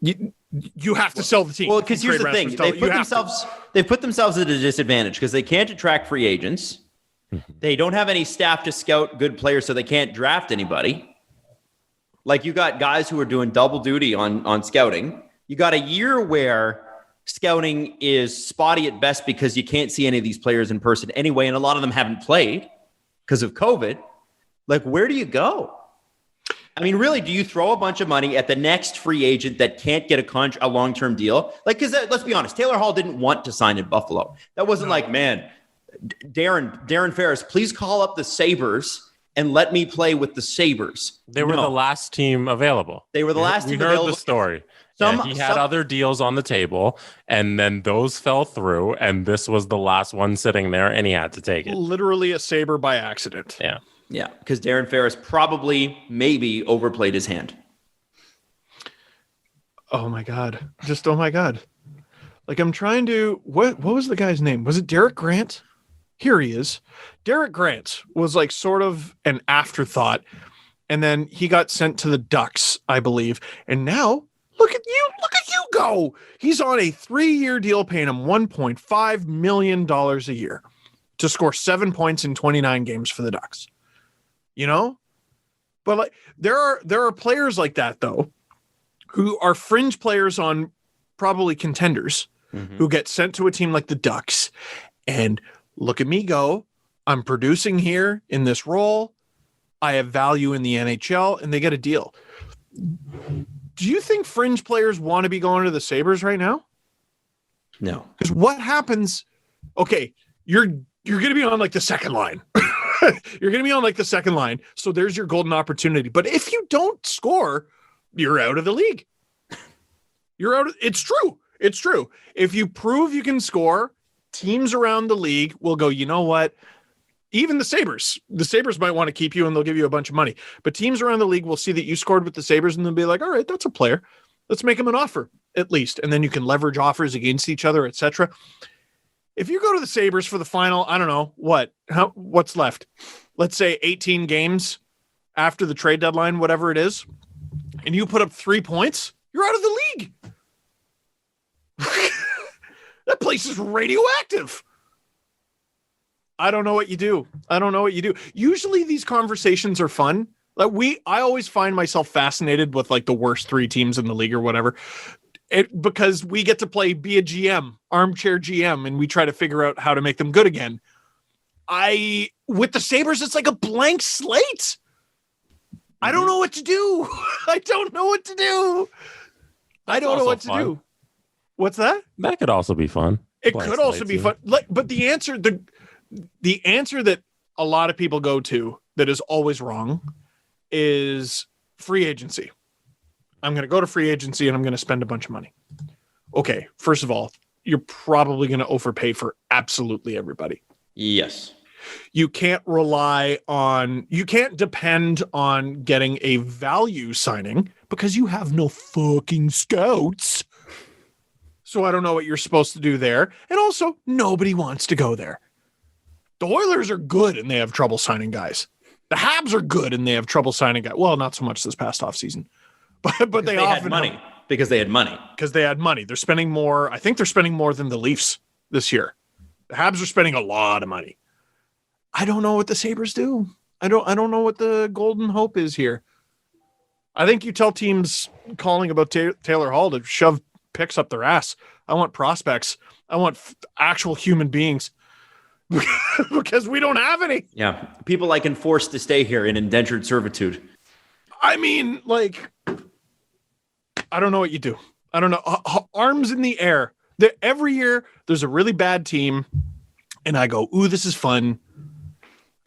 Speaker 4: You have to sell the team.
Speaker 3: Well, because here's the thing. They've put themselves at a disadvantage because they can't attract free agents. They don't have any staff to scout good players, so they can't draft anybody. Like, you got guys who are doing double duty on scouting. You got a year where scouting is spotty at best because you can't see any of these players in person anyway, and a lot of them haven't played because of COVID. Like, where do you go? I mean, really, do you throw a bunch of money at the next free agent that can't get a long-term deal? Like, because let's be honest, Taylor Hall didn't want to sign in Buffalo. That wasn't like, man, Darren Ferris, please call up the Sabres and let me play with the Sabres.
Speaker 2: They were the last team available.
Speaker 3: They were the last team available.
Speaker 2: We heard the story. He had other deals on the table, and then those fell through, and this was the last one sitting there, and he had to take it.
Speaker 4: Literally a Sabre by accident.
Speaker 2: Yeah.
Speaker 3: Yeah, because Darren Ferris maybe overplayed his hand.
Speaker 4: Oh my God. Just, oh my God. Like, I'm trying to, what was the guy's name? Was it Derek Grant? Here he is. Derek Grant was like sort of an afterthought. And then he got sent to the Ducks, I believe. And now look at you go. He's on a 3-year deal paying him $1.5 million a year to score 7 points in 29 games for the Ducks. You know, but like there are players like that though, who are fringe players on probably contenders who get sent to a team like the Ducks and look at me go, I'm producing here in this role. I have value in the NHL and they get a deal. Do you think fringe players want to be going to the Sabres right now?
Speaker 3: No.
Speaker 4: Because what happens? Okay. You're going to be on like the second line. You're going to be on like the second line. So there's your golden opportunity. But if you don't score, you're out of the league. It's true. It's true. If you prove you can score, teams around the league will go, you know what? Even the Sabres might want to keep you and they'll give you a bunch of money. But teams around the league will see that you scored with the Sabres and they'll be like, all right, that's a player. Let's make him an offer at least. And then you can leverage offers against each other, etc. If you go to the Sabres for the final, I don't know, what's left? Let's say 18 games after the trade deadline, whatever it is, and you put up 3 points, you're out of the league. That place is radioactive. I don't know what you do. Usually these conversations are fun I always find myself fascinated with like the worst 3 teams in the league or whatever. Because we get to be a GM, armchair GM, and we try to figure out how to make them good again. With the Sabres, it's like a blank slate. I don't know what to do. I don't know what to do. What's that?
Speaker 2: That could also be fun.
Speaker 4: It could also be fun. But the answer that a lot of people go to that is always wrong is free agency. I'm going to go to free agency and I'm going to spend a bunch of money. Okay, first of all, you're probably going to overpay for absolutely everybody.
Speaker 3: Yes.
Speaker 4: You can't depend on getting a value signing because you have no fucking scouts. So I don't know what you're supposed to do there. And also, nobody wants to go there. The Oilers are good and they have trouble signing guys. The Habs are good and they have trouble signing guys. Well, not so much this past offseason. But they often
Speaker 3: had money. Because they had money.
Speaker 4: Because they had money. They're spending more. I think they're spending more than the Leafs this year. The Habs are spending a lot of money. I don't know what the Sabres do. I don't know what the golden hope is here. I think you tell teams calling about Taylor Hall to shove picks up their ass. I want prospects. I want actual human beings. Because we don't have any.
Speaker 3: Yeah. People like enforced to stay here in indentured servitude.
Speaker 4: I mean, like, I don't know what you do. I don't know. Arms in the air. Every year there's a really bad team and I go, ooh, this is fun.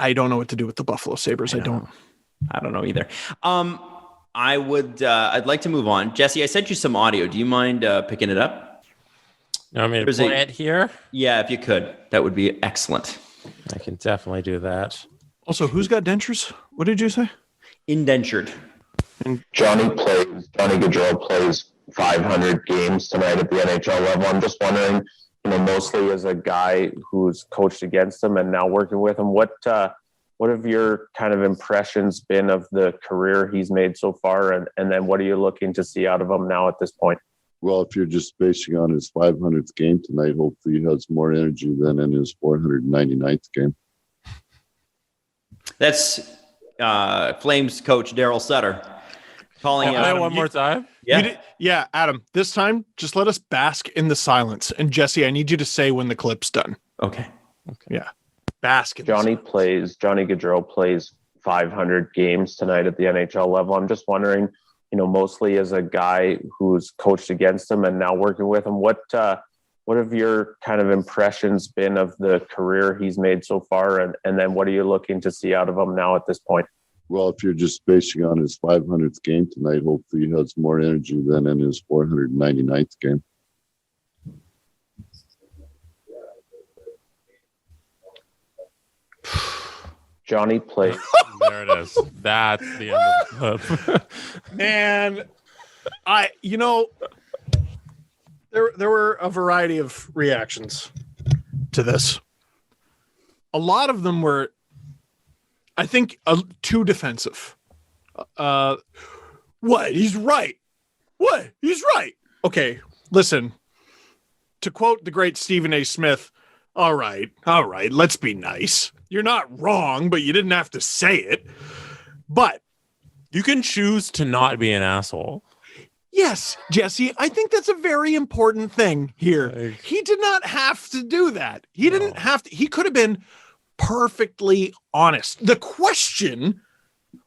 Speaker 4: I don't know what to do with the Buffalo Sabres. I don't
Speaker 3: know either. I'd like to move on. Jesse, I sent you some audio. Do you mind picking it up?
Speaker 2: You want me to play it here?
Speaker 3: Yeah, if you could, that would be excellent.
Speaker 2: I can definitely do that.
Speaker 4: Also, who's got dentures? What did you say?
Speaker 3: Indentured.
Speaker 9: Johnny Gaudreau plays 500 games tonight at the NHL level. I'm just wondering, mostly as a guy who's coached against him and now working with him, what have your kind of impressions been of the career he's made so far? And then what are you looking to see out of him now at this point?
Speaker 10: Well, if you're just basing on his 500th game tonight, hopefully he has more energy than in his 499th game.
Speaker 3: That's Flames coach Daryl Sutter calling out.
Speaker 2: One more time?
Speaker 3: Yeah.
Speaker 4: Adam, this time, just let us bask in the silence. And Jesse, I need you to say when the clip's done.
Speaker 3: Okay.
Speaker 4: Yeah. Bask in
Speaker 9: Johnny Gaudreau plays 500 games tonight at the NHL level. I'm just wondering, mostly as a guy who's coached against him and now working with him, what have your kind of impressions been of the career he's made so far? And then what are you looking to see out of him now at this point?
Speaker 10: Well, if you're just basing on his 500th game tonight, hopefully he has more energy than in his 499th game.
Speaker 9: Johnny plays.
Speaker 2: There it is. That's the end of the clip.
Speaker 4: Man, there were a variety of reactions to this. A lot of them were, I think, too defensive. What? He's right. What? He's right. Okay, listen. To quote the great Stephen A. Smith, all right, let's be nice. You're not wrong, but you didn't have to say it. But
Speaker 2: you can choose to not be an asshole.
Speaker 4: Yes, Jesse, I think that's a very important thing here. He did not have to do that. He didn't have to. He could have been perfectly honest. The question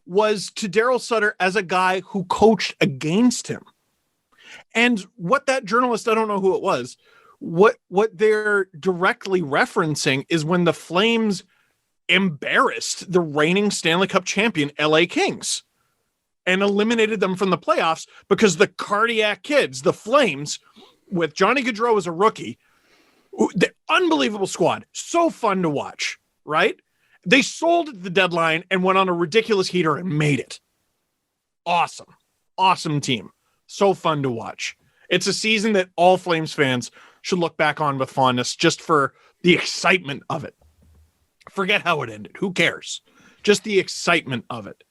Speaker 4: was to Daryl Sutter as a guy who coached against him. And what that journalist, I don't know who it was, what they're directly referencing is when the Flames embarrassed the reigning Stanley Cup champion LA Kings and eliminated them from the playoffs because the cardiac kids, the Flames, with Johnny Gaudreau as a rookie, the unbelievable squad, so fun to watch, right? They sold at the deadline and went on a ridiculous heater and made it. Awesome team. So fun to watch. It's a season that all Flames fans should look back on with fondness just for the excitement of it. Forget how it ended. Who cares? Just the excitement of it.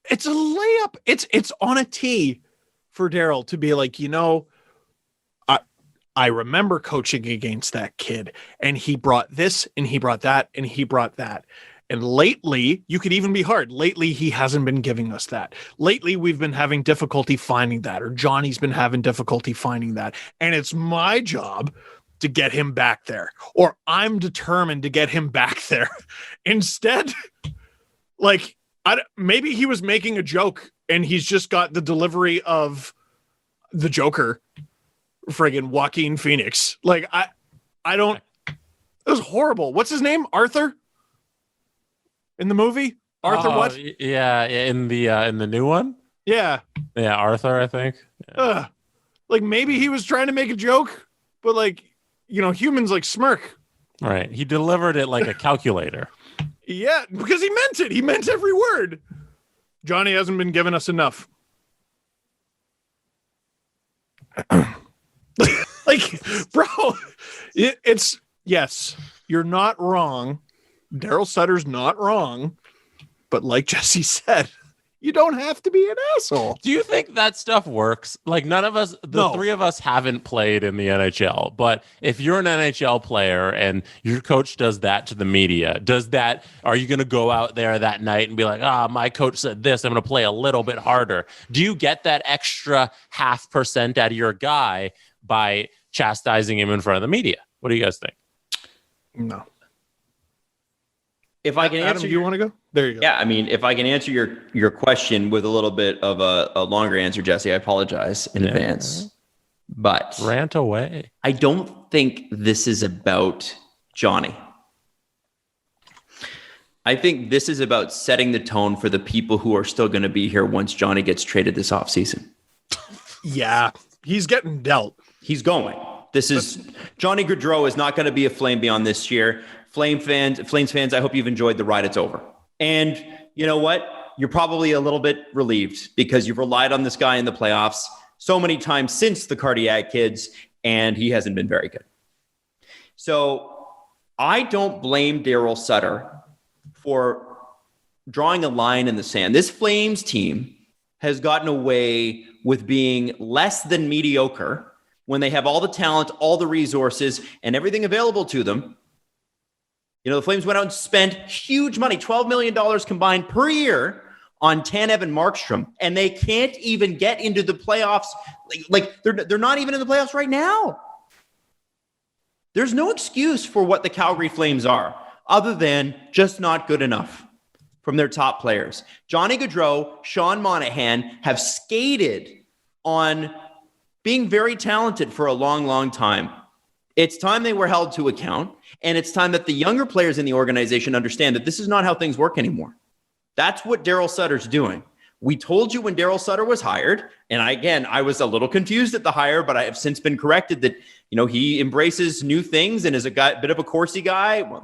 Speaker 4: It's a layup. It's on a tee for Daryl to be like, I remember coaching against that kid and he brought this and he brought that and he brought that. And lately, you could even be hard. Lately, he hasn't been giving us that. Lately, we've been having difficulty finding that, or Johnny's been having difficulty finding that. And it's my job to get him back there, or I'm determined to get him back there. Instead, like, maybe he was making a joke and he's just got the delivery of the Joker, friggin' Joaquin Phoenix. Like, I don't, it was horrible. What's his name? Arthur? In the movie? Arthur what?
Speaker 2: Yeah, in the new one?
Speaker 4: Yeah.
Speaker 2: Yeah, Arthur, I think. Yeah.
Speaker 4: Like, maybe he was trying to make a joke, but like, you know, humans like smirk.
Speaker 2: Right. He delivered it like a calculator.
Speaker 4: Yeah, because he meant it. He meant every word. Johnny hasn't been giving us enough. Like, bro, it's, yes, you're not wrong. Daryl Sutter's not wrong. But like Jesse said, you don't have to be an asshole.
Speaker 2: Do you think that stuff works? Like, none of us, three of us haven't played in the NHL, but if you're an NHL player and your coach does that to the media, are you going to go out there that night and be like, my coach said this, I'm going to play a little bit harder? Do you get that extra 0.5% out of your guy by chastising him in front of the media? What do you guys think?
Speaker 4: No.
Speaker 3: If I can
Speaker 4: Adam,
Speaker 3: answer,
Speaker 4: do you want to go? There you go.
Speaker 3: Yeah, I mean, if I can answer your question with a little bit of a longer answer, Jesse, I apologize in advance. But
Speaker 2: rant away.
Speaker 3: I don't think this is about Johnny. I think this is about setting the tone for the people who are still going to be here once Johnny gets traded this offseason.
Speaker 4: Yeah, he's getting dealt.
Speaker 3: He's going. Johnny Gaudreau is not going to be a Flame beyond this year. Flames fans, I hope you've enjoyed the ride. It's over. And you know what? You're probably a little bit relieved because you've relied on this guy in the playoffs so many times since the Cardiac Kids, and he hasn't been very good. So I don't blame Daryl Sutter for drawing a line in the sand. This Flames team has gotten away with being less than mediocre when they have all the talent, all the resources, and everything available to them. You know, the Flames went out and spent huge money, $12 million combined per year on Tanev and Markstrom, and they can't even get into the playoffs. Like they're not even in the playoffs right now. There's no excuse for what the Calgary Flames are other than just not good enough from their top players. Johnny Gaudreau, Sean Monahan have skated on being very talented for a long, long time. It's time they were held to account, and it's time that the younger players in the organization understand that this is not how things work anymore. That's what Daryl Sutter's doing. We told you when Daryl Sutter was hired, and I was a little confused at the hire, but I have since been corrected that, you know, he embraces new things and is a bit of a Corsi guy. Well,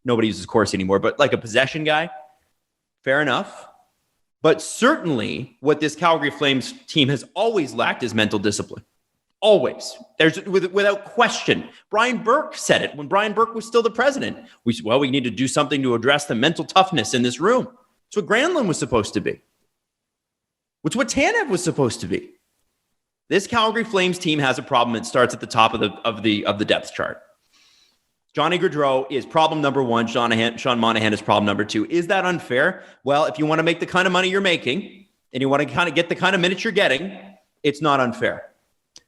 Speaker 3: nobody uses Corsi anymore, but like a possession guy. Fair enough. But certainly what this Calgary Flames team has always lacked is mental discipline. Always. There's without question. Brian Burke said it when Brian Burke was still the president. We need to do something to address the mental toughness in this room. It's what Granlund was supposed to be. It's what Tanev was supposed to be. This Calgary Flames team has a problem. It starts at the top of the depth chart. Johnny Gaudreau is problem number one. Sean Monahan is problem number two. Is that unfair? Well, if you want to make the kind of money you're making and you want to kind of get the kind of minutes you're getting, it's not unfair.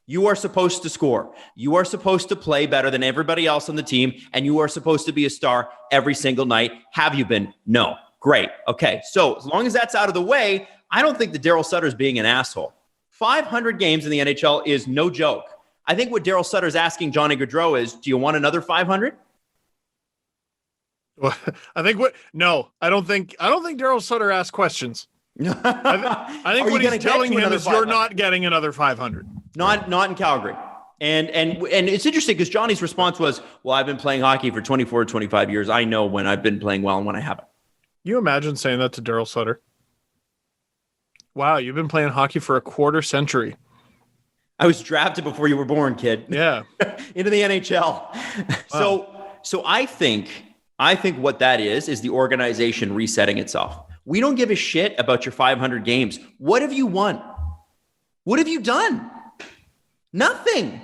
Speaker 3: You are supposed to score. You are supposed to play better than everybody else on the team, and you are supposed to be a star every single night. Have you been? No. Great. Okay. So as long as that's out of the way, I don't think that Daryl Sutter is being an asshole. 500 games in the NHL is no joke. I think what Daryl Sutter is asking Johnny Gaudreau is, do you want another 500?
Speaker 4: Well, I don't think Daryl Sutter asks questions. I think what he's telling him is you're not getting another 500.
Speaker 3: Not in Calgary. And it's interesting because Johnny's response was, well, I've been playing hockey for 24 or 25 years. I know when I've been playing well and when I haven't.
Speaker 4: You imagine saying that to Daryl Sutter? Wow, you've been playing hockey for a quarter century.
Speaker 3: I was drafted before you were born, kid.
Speaker 4: Yeah.
Speaker 3: Into the NHL. Wow. So I think what that is the organization resetting itself. We don't give a shit about your 500 games. What have you won? What have you done? Nothing.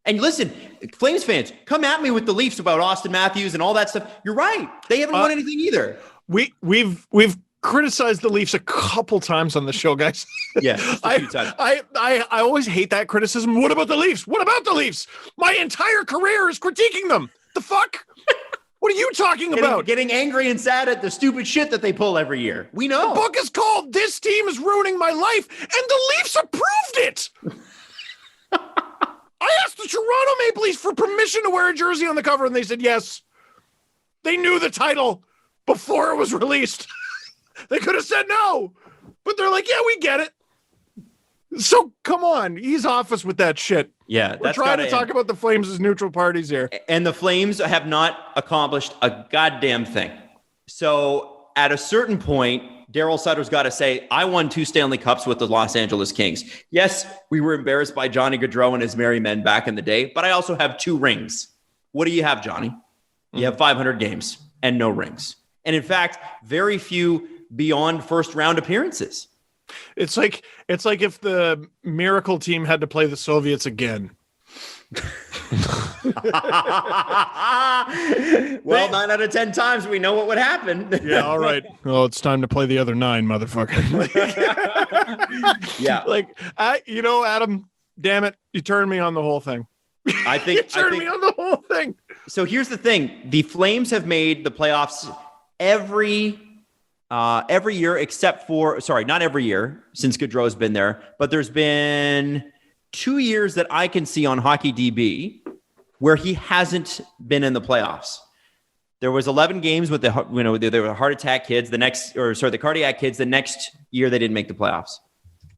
Speaker 3: And listen, Flames fans, come at me with the Leafs about Austin Matthews and all that stuff. You're right. They haven't won anything either.
Speaker 4: We've criticized the Leafs a couple times on the show, guys.
Speaker 3: Yeah, a few times.
Speaker 4: I always hate that criticism. What about the Leafs? What about the Leafs? My entire career is critiquing them. The fuck? What are you talking about?
Speaker 3: Getting angry and sad at the stupid shit that they pull every year. We know.
Speaker 4: The book is called "This Team is Ruining My Life," and the Leafs approved it. I asked the Toronto Maple Leafs for permission to wear a jersey on the cover, and they said yes. They knew the title before it was released. They could have said no, but they're like, yeah, we get it. So come on, ease off us with that shit.
Speaker 3: Yeah,
Speaker 4: we're trying to talk about the Flames as neutral parties here.
Speaker 3: And the Flames have not accomplished a goddamn thing. So at a certain point, Daryl Sutter's got to say, I won 2 Stanley Cups with the Los Angeles Kings. Yes, we were embarrassed by Johnny Gaudreau and his merry men back in the day, but I also have 2 rings. What do you have, Johnny? You have 500 games and no rings. And in fact, very few beyond first round appearances.
Speaker 4: It's like if the Miracle team had to play the Soviets again.
Speaker 3: Well, 9 out of 10 times we know what would happen.
Speaker 4: Yeah, all right. Well, it's time to play the other 9, motherfucker.
Speaker 3: Yeah.
Speaker 4: Adam, damn it, you turned me on the whole thing.
Speaker 3: I think
Speaker 4: you turned me on the whole thing.
Speaker 3: So here's the thing. The Flames have made the playoffs every year except for, not every year since Gaudreau's been there, but there's been 2 years that I can see on Hockey DB where he hasn't been in the playoffs. There was 11 games with there were heart attack kids. The cardiac kids. The next year they didn't make the playoffs.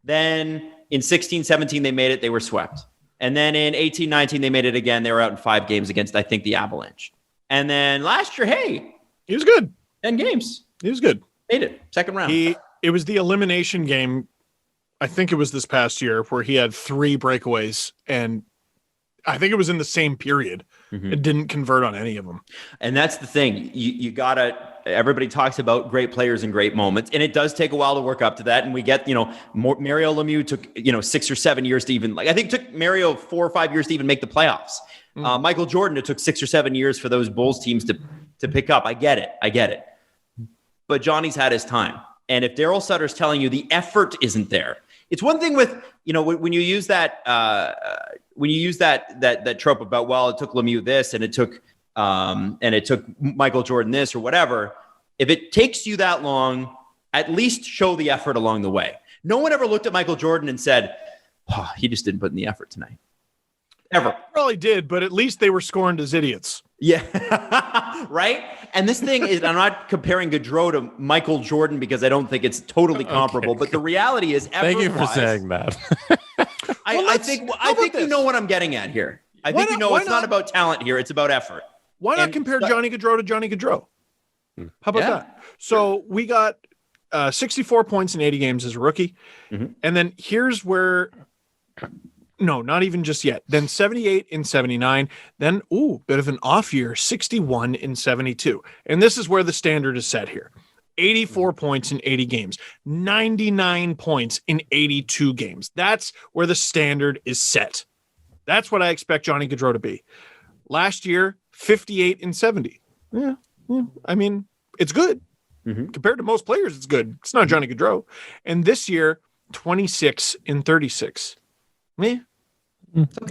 Speaker 3: Then in 16-17 they made it. They were swept. And then in 18-19 they made it again. They were out in 5 games against, I think, the Avalanche. And then last year, he
Speaker 4: was good.
Speaker 3: 10 games.
Speaker 4: He was good.
Speaker 3: Made it second round.
Speaker 4: It was the elimination game. I think it was this past year where he had 3 breakaways, and I think it was in the same period. Mm-hmm. It didn't convert on any of them. And
Speaker 3: that's the thing. You gotta. Everybody talks about great players and great moments, and it does take a while to work up to that. And we get, Mario Lemieux took 6 or 7 years to even I think it took Mario 4 or 5 years to even make the playoffs. Mm-hmm. Michael Jordan, it took 6 or 7 years for those Bulls teams to pick up. I get it. But Johnny's had his time. And if Daryl Sutter's telling you the effort isn't there, it's one thing with, when you use that trope about, well, it took Lemieux this and it took Michael Jordan this or whatever. If it takes you that long, at least show the effort along the way. No one ever looked at Michael Jordan and said, oh, he just didn't put in the effort tonight. Ever.
Speaker 4: Probably did, but at least they were scorned as idiots.
Speaker 3: Yeah. Right? And this thing is, I'm not comparing Gaudreau to Michael Jordan because I don't think it's totally comparable, but the reality is,
Speaker 2: thank you for saying that.
Speaker 3: I think you know what I'm getting at here. I think it's not about talent here. It's about effort.
Speaker 4: Why not compare Johnny Gaudreau to Johnny Gaudreau? How about that? So we got 64 points in 80 games as a rookie. Mm-hmm. And then here's where... No, not even just yet. Then 78 in 79. Then, bit of an off year, 61 in 72. And this is where the standard is set here. 84 points in 80 games. 99 points in 82 games. That's where the standard is set. That's what I expect Johnny Gaudreau to be. Last year, 58 in 70. Yeah. I mean, it's good. Mm-hmm. Compared to most players, it's good. It's not Johnny Gaudreau. And this year, 26 in 36. Okay.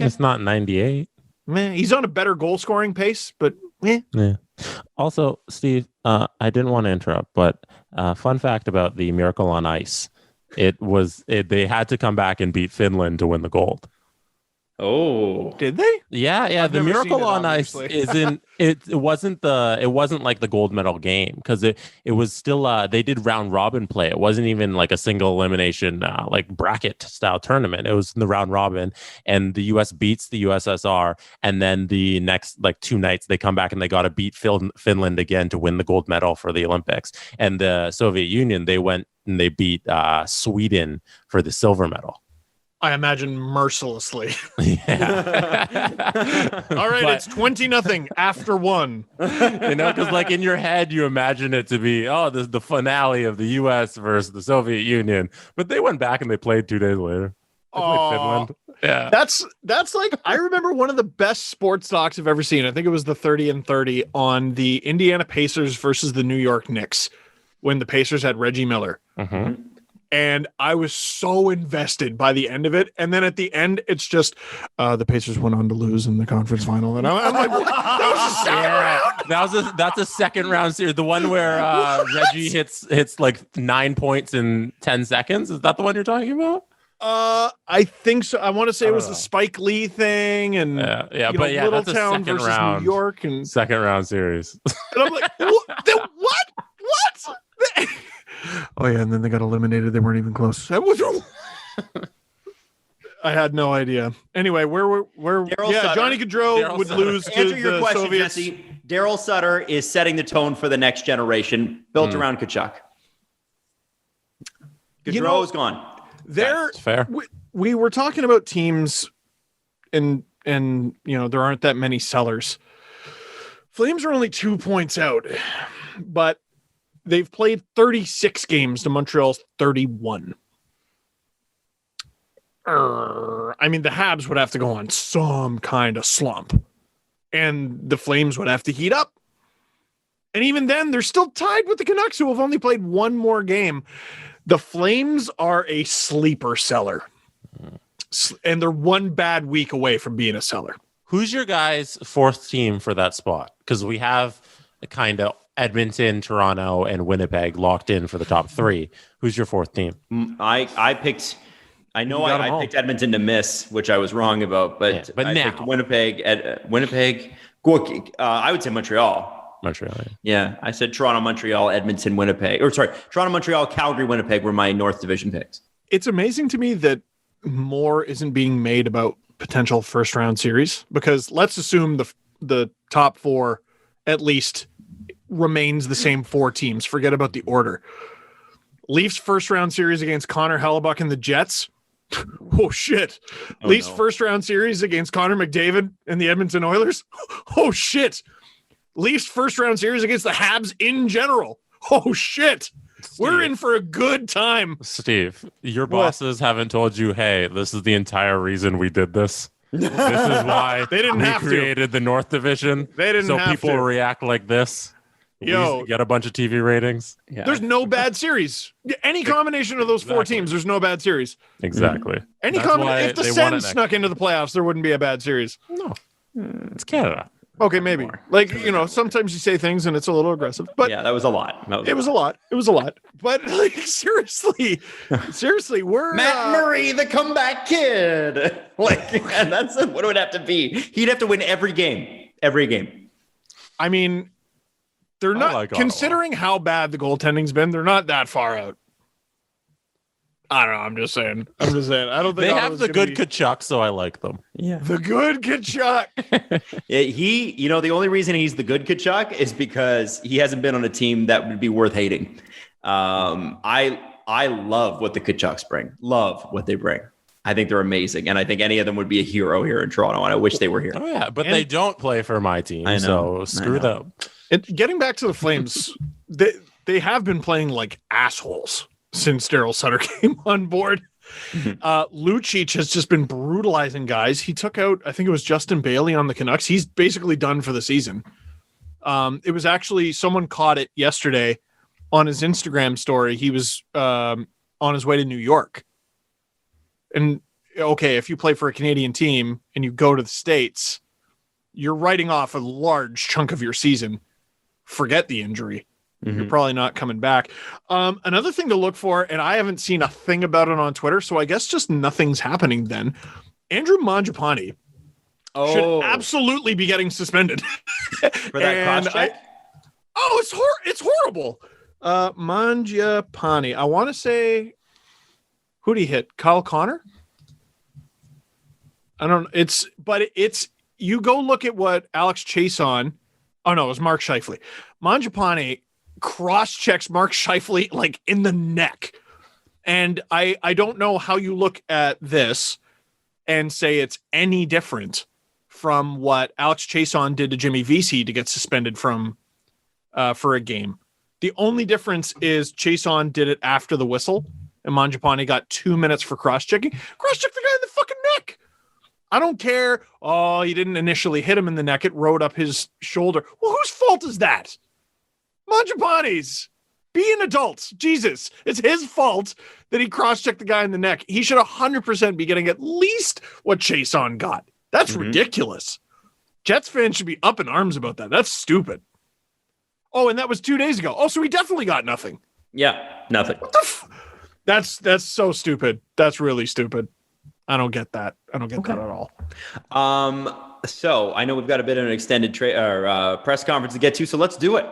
Speaker 2: It's not 98.
Speaker 4: He's on a better goal scoring pace, but
Speaker 2: yeah. Also, Steve, I didn't want to interrupt, but fun fact about the Miracle on Ice, they had to come back and beat Finland to win the gold.
Speaker 3: Oh,
Speaker 4: did they?
Speaker 2: Yeah. The Miracle on Ice isn't. It wasn't like the gold medal game because it was still. They did round robin play. It wasn't even like a single elimination like bracket style tournament. It was in the round robin, and the U.S. beats the USSR, and then the next 2 nights they come back and they got to beat Finland again to win the gold medal for the Olympics. And the Soviet Union, they went and they beat Sweden for the silver medal.
Speaker 4: I imagine mercilessly.
Speaker 2: Yeah.
Speaker 4: All right, it's 20-0 after 1.
Speaker 2: Because in your head you imagine it to be this is the finale of the U.S. versus the Soviet Union, but they went back and they played 2 days later. Finland. Yeah.
Speaker 4: That's like, I remember one of the best sports docs I've ever seen. I think it was the 30 and 30 on the Indiana Pacers versus the New York Knicks when the Pacers had Reggie Miller.
Speaker 2: Mm-hmm.
Speaker 4: And I was so invested by the end of it. And then at the end, it's just the Pacers went on to lose in the conference final. And I'm like, that was a second round.
Speaker 2: That's a second round series. The one where Reggie hits like 9 points in 10 seconds. Is that the one you're talking about?
Speaker 4: I think so. I want to say it was the Spike Lee thing, and Little Town versus New York, and
Speaker 2: second round series.
Speaker 4: And I'm like, what? What? Oh yeah, and then they got eliminated. They weren't even close. I had no idea. Anyway, where Johnny Gaudreau would lose to
Speaker 3: answer your
Speaker 4: the
Speaker 3: question,
Speaker 4: Soviets.
Speaker 3: Jesse. Daryl Sutter is setting the tone for the next generation, built around Tkachuk. Gaudreau is gone.
Speaker 2: That's fair.
Speaker 4: We were talking about teams, and there aren't that many sellers. Flames are only 2 points out, but they've played 36 games to Montreal's 31. I mean, the Habs would have to go on some kind of slump, and the Flames would have to heat up. And even then, they're still tied with the Canucks, who have only played one more game. The Flames are a sleeper seller, and they're one bad week away from being a seller.
Speaker 2: Who's your guys' fourth team for that spot? Because we have kind of Edmonton, Toronto, and Winnipeg locked in for the top three. Who's your fourth team?
Speaker 3: I picked Edmonton to miss, which I was wrong about, but I picked Winnipeg. I would say Montreal. Yeah, I said Toronto, Montreal, Edmonton, Winnipeg. Toronto, Montreal, Calgary, Winnipeg were my North Division picks.
Speaker 4: It's amazing to me that more isn't being made about potential first round series, because let's assume the top four at least remains the same four teams. Forget about the order. Leafs first round series against Connor Hellebuck and the Jets. Oh shit. Leafs first round series against Connor McDavid and the Edmonton Oilers. Oh shit. Leafs first round series against the Habs in general. Oh shit. Steve, we're in for a good time.
Speaker 2: Steve, your bosses haven't told you, hey, this is the entire reason we did this. This is why
Speaker 4: they didn't have
Speaker 2: created the North Division.
Speaker 4: They didn't
Speaker 2: so
Speaker 4: have
Speaker 2: people
Speaker 4: to
Speaker 2: react like this.
Speaker 4: Yo,
Speaker 2: get a bunch of TV ratings.
Speaker 4: Yeah. There's no bad series. Any combination of those four teams, there's no bad series.
Speaker 2: Exactly.
Speaker 4: Any combination. If the Sens snuck into the playoffs, there wouldn't be a bad series.
Speaker 2: No, it's Canada.
Speaker 4: Okay, maybe. Like, sometimes you say things and it's a little aggressive. But
Speaker 3: yeah, that was a lot.
Speaker 4: It was a lot. But like, seriously, we're
Speaker 3: Matt Murray, the comeback kid. Like, man, that's what it would have to be. He'd have to win every game.
Speaker 4: I mean, they're not, considering how bad the goaltending's been, they're not that far out. I don't know. I'm just saying. I don't think
Speaker 2: they have the good Tkachuk, so I like them.
Speaker 4: Yeah, the good Tkachuk.
Speaker 3: Yeah, the only reason he's the good Tkachuk is because he hasn't been on a team that would be worth hating. I love what the Tkachuks bring. Love what they bring. I think they're amazing, and I think any of them would be a hero here in Toronto. And I wish they were here.
Speaker 2: Oh yeah, but they don't play for my team, so screw them.
Speaker 4: Getting back to the Flames, they have been playing like assholes since Daryl Sutter came on board. Lucic has just been brutalizing guys. He took out, I think it was Justin Bailey on the Canucks. He's basically done for the season. It was actually, someone caught it yesterday on his Instagram story. He was on his way to New York. And okay, if you play for a Canadian team and you go to the States, you're writing off a large chunk of your season. Forget the injury. You're probably not coming back. Another thing to look for, and I haven't seen a thing about it on Twitter, so I guess just nothing's happening then. Andrew Mangiapane should absolutely be getting suspended.
Speaker 3: For that cross-check?
Speaker 4: It's horrible. Mangiapane. I want to say, who'd he hit? Kyle Connor? I don't know. It's you go look at what Alex Chason. Oh no, it was Mark Scheifele. Mangiapane cross-checks Mark Scheifele like in the neck. And I don't know how you look at this and say it's any different from what Alex Chason did to Jimmy Vesey to get suspended from for a game. The only difference is Chason did it after the whistle and Mangiapane got 2 minutes for cross-checking. Cross-check the guy in the fucking neck. I don't care. Oh, he didn't initially hit him in the neck. It rode up his shoulder. Well, whose fault is that? Mangiapane's. Be an adult. Jesus. It's his fault that he cross-checked the guy in the neck. He should 100% be getting at least what Chason got. That's ridiculous. Jets fans should be up in arms about that. That's stupid. Oh, and that was 2 days ago. Oh, so he definitely got nothing.
Speaker 3: Yeah, nothing.
Speaker 4: What the That's so stupid. That's really stupid. I don't get that. I don't get that at all.
Speaker 3: So I know we've got a bit of an extended press conference to get to, so let's do it.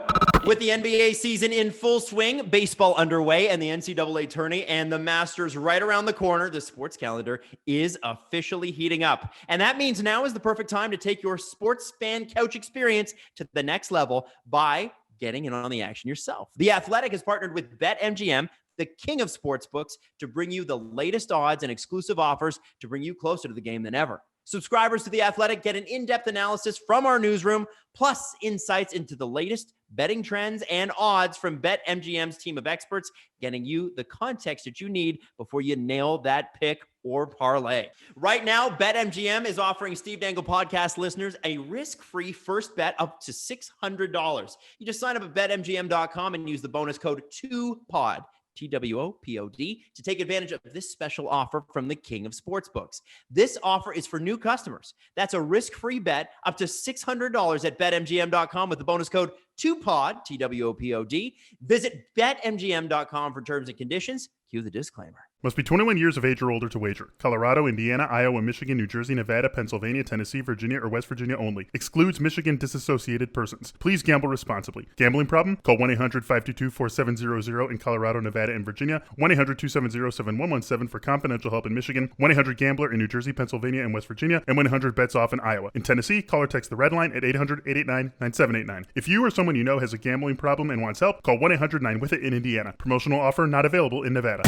Speaker 3: With the NBA season in full swing, baseball underway, and the NCAA tourney and the Masters right around the corner, the sports calendar is officially heating up. And that means now is the perfect time to take your sports fan couch experience to the next level by getting in on the action yourself. The Athletic has partnered with BetMGM, the king of sportsbooks, to bring you the latest odds and exclusive offers to bring you closer to the game than ever. Subscribers to The Athletic get an in-depth analysis from our newsroom, plus insights into the latest betting trends and odds from BetMGM's team of experts, getting you the context that you need before you nail that pick or parlay. Right now, BetMGM is offering Steve Dangle Podcast listeners a risk-free first bet up to $600. You just sign up at BetMGM.com and use the bonus code 2POD. TWOPOD, to take advantage of this special offer from the king of sportsbooks. This offer is for new customers. That's a risk-free bet up to $600 at BetMGM.com with the bonus code 2POD, TWOPOD. Visit BetMGM.com for terms and conditions. Cue the disclaimer.
Speaker 11: Must be 21 years of age or older to wager. Colorado, Indiana, Iowa, Michigan, New Jersey, Nevada, Pennsylvania, Tennessee, Virginia, or West Virginia only. Excludes Michigan disassociated persons. Please gamble responsibly. Gambling problem? Call 1-800-522-4700 in Colorado, Nevada, and Virginia. 1-800-270-7117 for confidential help in Michigan. 1-800-GAMBLER in New Jersey, Pennsylvania, and West Virginia. And 1-800-BETS-OFF in Iowa. In Tennessee, call or text the red line at 800-889-9789. If you or someone you know has a gambling problem and wants help, call 1-800-9-WITH-IT in Indiana. Promotional offer not available in Nevada.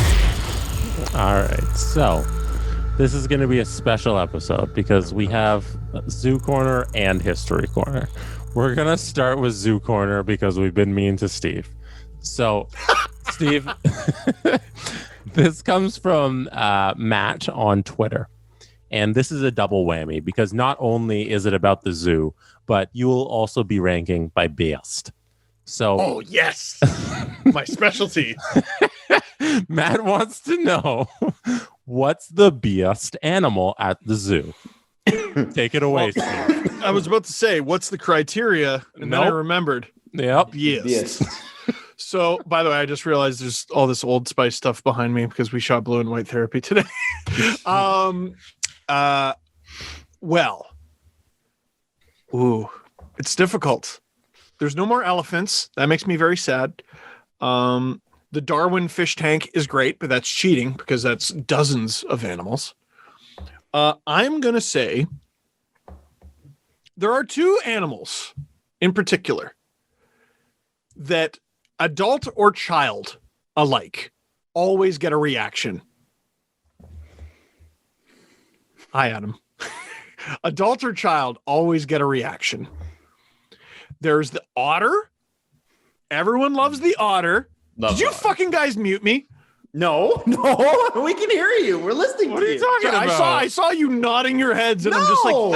Speaker 2: All right, so this is going to be a special episode because we have Zoo Corner and History Corner. We're going to start with Zoo Corner because we've been mean to Steve. So, Steve, this comes from Matt on Twitter. And this is a double whammy because not only is it about the zoo, but you will also be ranking by best. So,
Speaker 4: oh, yes, my specialty.
Speaker 2: Matt wants to know what's the best animal at the zoo. Take it away, Steve.
Speaker 4: I was about to say, what's the criteria? And then I remembered.
Speaker 2: Yep.
Speaker 4: Yes. So, by the way, I just realized there's all this Old Spice stuff behind me because we shot blue and white therapy today. Well, it's difficult. There's no more elephants. That makes me very sad. The Darwin fish tank is great, but that's cheating because that's dozens of animals. I'm going to say there are two animals in particular that adult or child alike always get a reaction. Hi, Adam. Adult or child always get a reaction. There's the otter. Everyone loves the otter. Did you fucking guys mute me?
Speaker 3: No, we can hear you. We're listening.
Speaker 4: What are you talking about? I saw you nodding your heads, and I'm just like,
Speaker 3: we're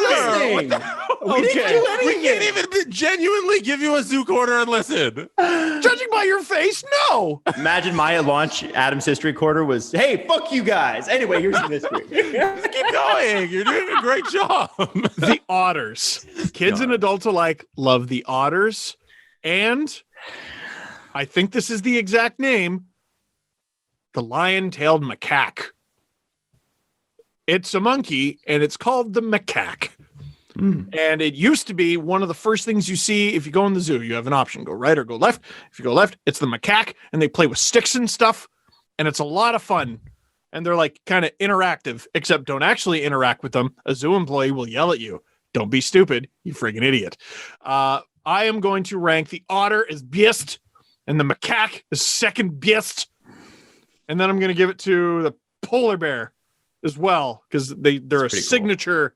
Speaker 3: listening. We didn't do anything.
Speaker 2: We can't even genuinely give you a Zoo Corner and listen.
Speaker 4: Judging by your face, no.
Speaker 3: Imagine my launch Adam's History Corner was, hey, fuck you guys. Anyway, here's the history.
Speaker 2: Keep going. You're doing a great job.
Speaker 4: The otters. Kids and adults alike love the otters. And I think this is the exact name. The Lion-Tailed Macaque. It's a monkey, and it's called the macaque. And it used to be one of the first things you see if you go in the zoo. You have an option, go right or go left. If you go left, it's the macaque, and they play with sticks and stuff, and it's a lot of fun. And they're like kind of interactive, except don't actually interact with them. A zoo employee will yell at you. Don't be stupid, you friggin' idiot. I am going to rank the otter as best, and the macaque as second best. And then I'm going to give it to the polar bear as well, because they're a signature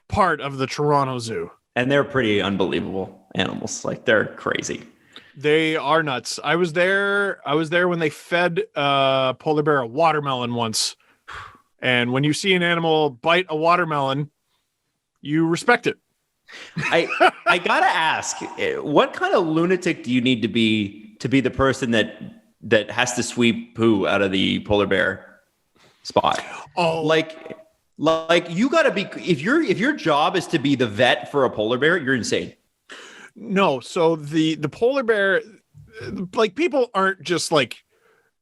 Speaker 4: part of the Toronto Zoo.
Speaker 3: And they're pretty unbelievable animals. Like, they're crazy.
Speaker 4: They are nuts. I was there when they fed polar bear a watermelon once. And when you see an animal bite a watermelon, you respect it.
Speaker 3: I gotta ask, what kind of lunatic do you need to be the person that has to sweep poo out of the polar bear spot?
Speaker 4: Oh,
Speaker 3: like you gotta be, if your job is to be the vet for a polar bear, you're insane.
Speaker 4: No, so the polar bear, like, people aren't just like,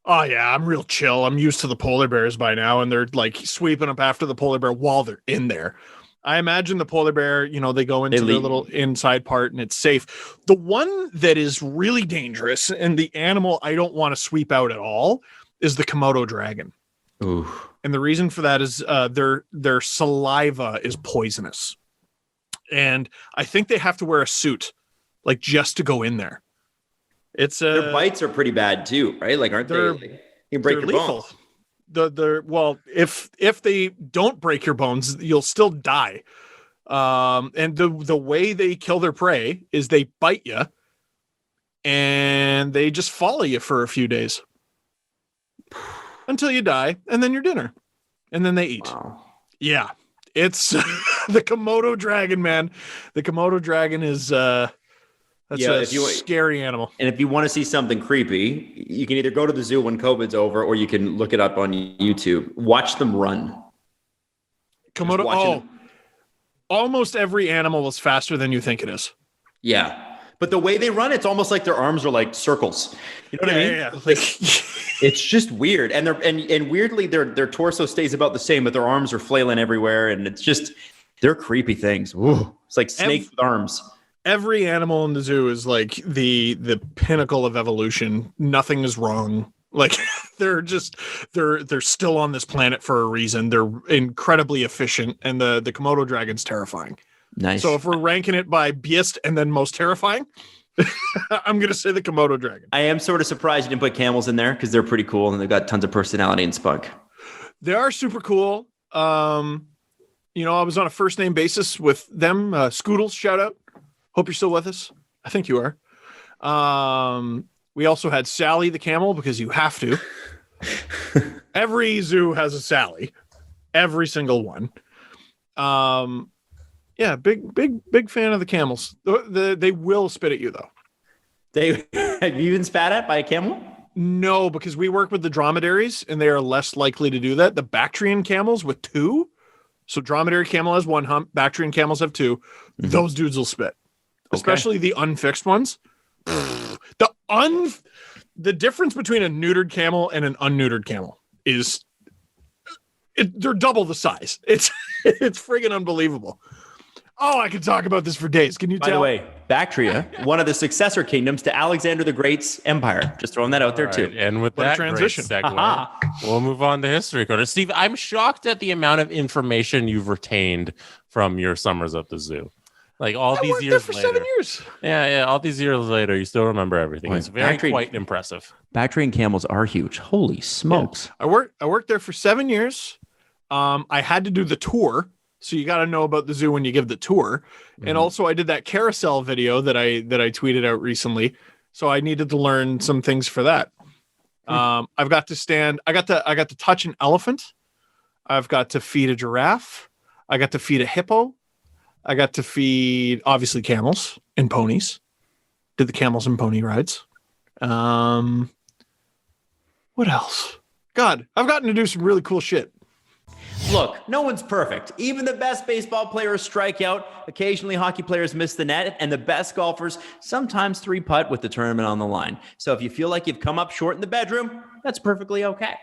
Speaker 4: oh yeah, I'm real chill, I'm used to the polar bears by now, and they're like sweeping up after the polar bear while they're in there. I imagine the polar bear, they go into their little inside part and it's safe. The one that is really dangerous and the animal I don't want to sweep out at all is the Komodo dragon.
Speaker 3: Ooh.
Speaker 4: And the reason for that is their saliva is poisonous. And I think they have to wear a suit, like, just to go in there. It's
Speaker 3: their bites are pretty bad too, right? Like, aren't they? Like, you break your
Speaker 4: lethal.
Speaker 3: bones.
Speaker 4: Well, if they don't break your bones, you'll still die. And the way they kill their prey is they bite you, and they just follow you for a few days until you die, and then your dinner, and then they eat.
Speaker 3: Wow.
Speaker 4: Yeah, it's the Komodo dragon, man. The Komodo dragon is that's a scary animal.
Speaker 3: And if you want to see something creepy, you can either go to the zoo when COVID's over, or you can look it up on YouTube. Watch them run.
Speaker 4: Komodo. Almost every animal is faster than you think it is.
Speaker 3: Yeah. But the way they run, it's almost like their arms are like circles. You know what I mean?
Speaker 4: Yeah. Like,
Speaker 3: it's just weird. And and weirdly their torso stays about the same, but their arms are flailing everywhere. And it's just, they're creepy things. Ooh, it's like snakes with arms.
Speaker 4: Every animal in the zoo is like the pinnacle of evolution. Nothing is wrong. Like, they're still on this planet for a reason. They're incredibly efficient, and the Komodo dragon's terrifying.
Speaker 3: Nice.
Speaker 4: So if we're ranking it by beast and then most terrifying, I'm going to say the Komodo dragon.
Speaker 3: I am sort of surprised you didn't put camels in there, because they're pretty cool and they've got tons of personality and spunk.
Speaker 4: They are super cool. I was on a first name basis with them. Scoodles, shout out. Hope you're still with us. I think you are. We also had Sally the camel, because you have to. Every zoo has a Sally. Every single one. Yeah, big fan of the camels. They will spit at you, though.
Speaker 3: Have you been spat at by a camel?
Speaker 4: No, because we work with the dromedaries, and they are less likely to do that. The Bactrian camels with 2. So dromedary camel has 1 hump. Bactrian camels have 2. Mm-hmm. Those dudes will spit. Okay. Especially the unfixed ones. The difference between a neutered camel and an unneutered camel is they're double the size. It's friggin' unbelievable. Oh, I could talk about this for days. Can you tell?
Speaker 3: By the way, Bactria, one of the successor kingdoms to Alexander the Great's empire. Just throwing that out there too.
Speaker 2: And with that transition segue, we'll move on to History Corner. Steve, I'm shocked at the amount of information you've retained from your summers at the zoo. Like, all these years later.
Speaker 4: 7 years.
Speaker 2: Yeah. All these years later, you still remember everything. It's quite impressive.
Speaker 3: Bactrian camels are huge. Holy smokes!
Speaker 4: Yeah. I worked there for 7 years. I had to do the tour, so you got to know about the zoo when you give the tour. Mm-hmm. And also, I did that carousel video that I tweeted out recently, so I needed to learn some things for that. I've got to stand. I got to touch an elephant. I've got to feed a giraffe. I got to feed a hippo. I got to feed, obviously, camels and ponies. Did the camels and pony rides. What else? God, I've gotten to do some really cool shit.
Speaker 3: Look, no one's perfect. Even the best baseball players strike out. Occasionally, hockey players miss the net. And the best golfers sometimes 3-putt with the tournament on the line. So if you feel like you've come up short in the bedroom, that's perfectly okay.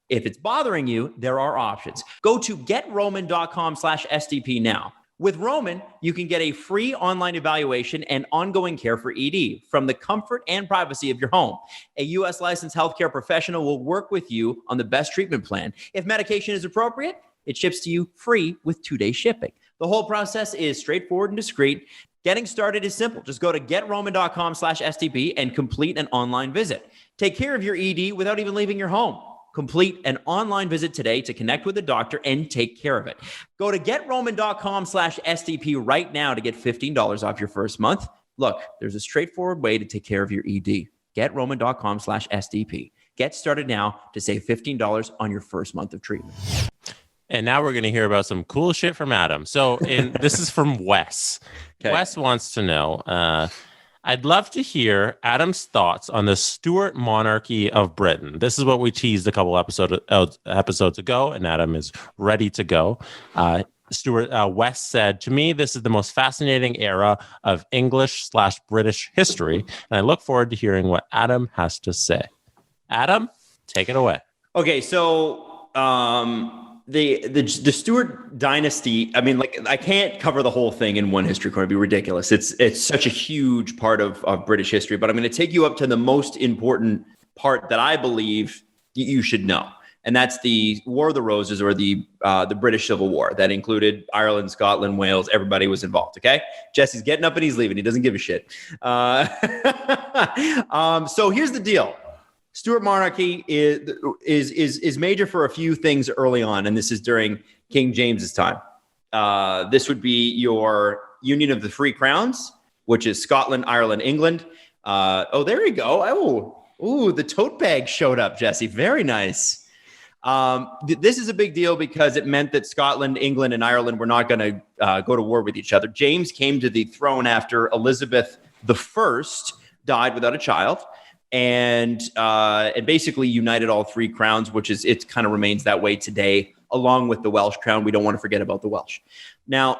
Speaker 3: If it's bothering you, there are options. Go to GetRoman.com/SDP now. With Roman, you can get a free online evaluation and ongoing care for ED from the comfort and privacy of your home. A U.S. licensed healthcare professional will work with you on the best treatment plan. If medication is appropriate, it ships to you free with 2-day shipping. The whole process is straightforward and discreet. Getting started is simple. Just go to GetRoman.com/SDP and complete an online visit. Take care of your ED without even leaving your home. Complete an online visit today to connect with a doctor and take care of it. Go to GetRoman.com/SDP right now to get $15 off your first month. Look, there's a straightforward way to take care of your ED. GetRoman.com/SDP. Get started now to save $15 on your first month of treatment.
Speaker 2: And now we're going to hear about some cool shit from Adam. So this is from Wes. Okay. Wes wants to know, I'd love to hear Adam's thoughts on the Stuart Monarchy of Britain. This is what we teased a couple episodes ago, and Adam is ready to go. Wes said, to me, this is the most fascinating era of English/British history, and I look forward to hearing what Adam has to say. Adam, take it away.
Speaker 3: Okay, so the Stuart dynasty, I mean, like, I can't cover the whole thing in one history course. It'd be ridiculous. It's such a huge part of British history, but I'm going to take you up to the most important part that I believe you should know. And that's the War of the Roses, or the British Civil War, that included Ireland, Scotland, Wales. Everybody was involved. Okay, Jesse's getting up and he's leaving. He doesn't give a shit. So here's the deal: Stuart Monarchy is major for a few things early on, and this is during King James's time. This would be your Union of the Three Crowns, which is Scotland, Ireland, England. There you go. The tote bag showed up, Jesse. Very nice. This is a big deal because it meant that Scotland, England, and Ireland were not going to go to war with each other. James came to the throne after Elizabeth I died without a child, and basically united all three crowns, it kind of remains that way today, along with the Welsh crown. We don't want to forget about the Welsh. Now,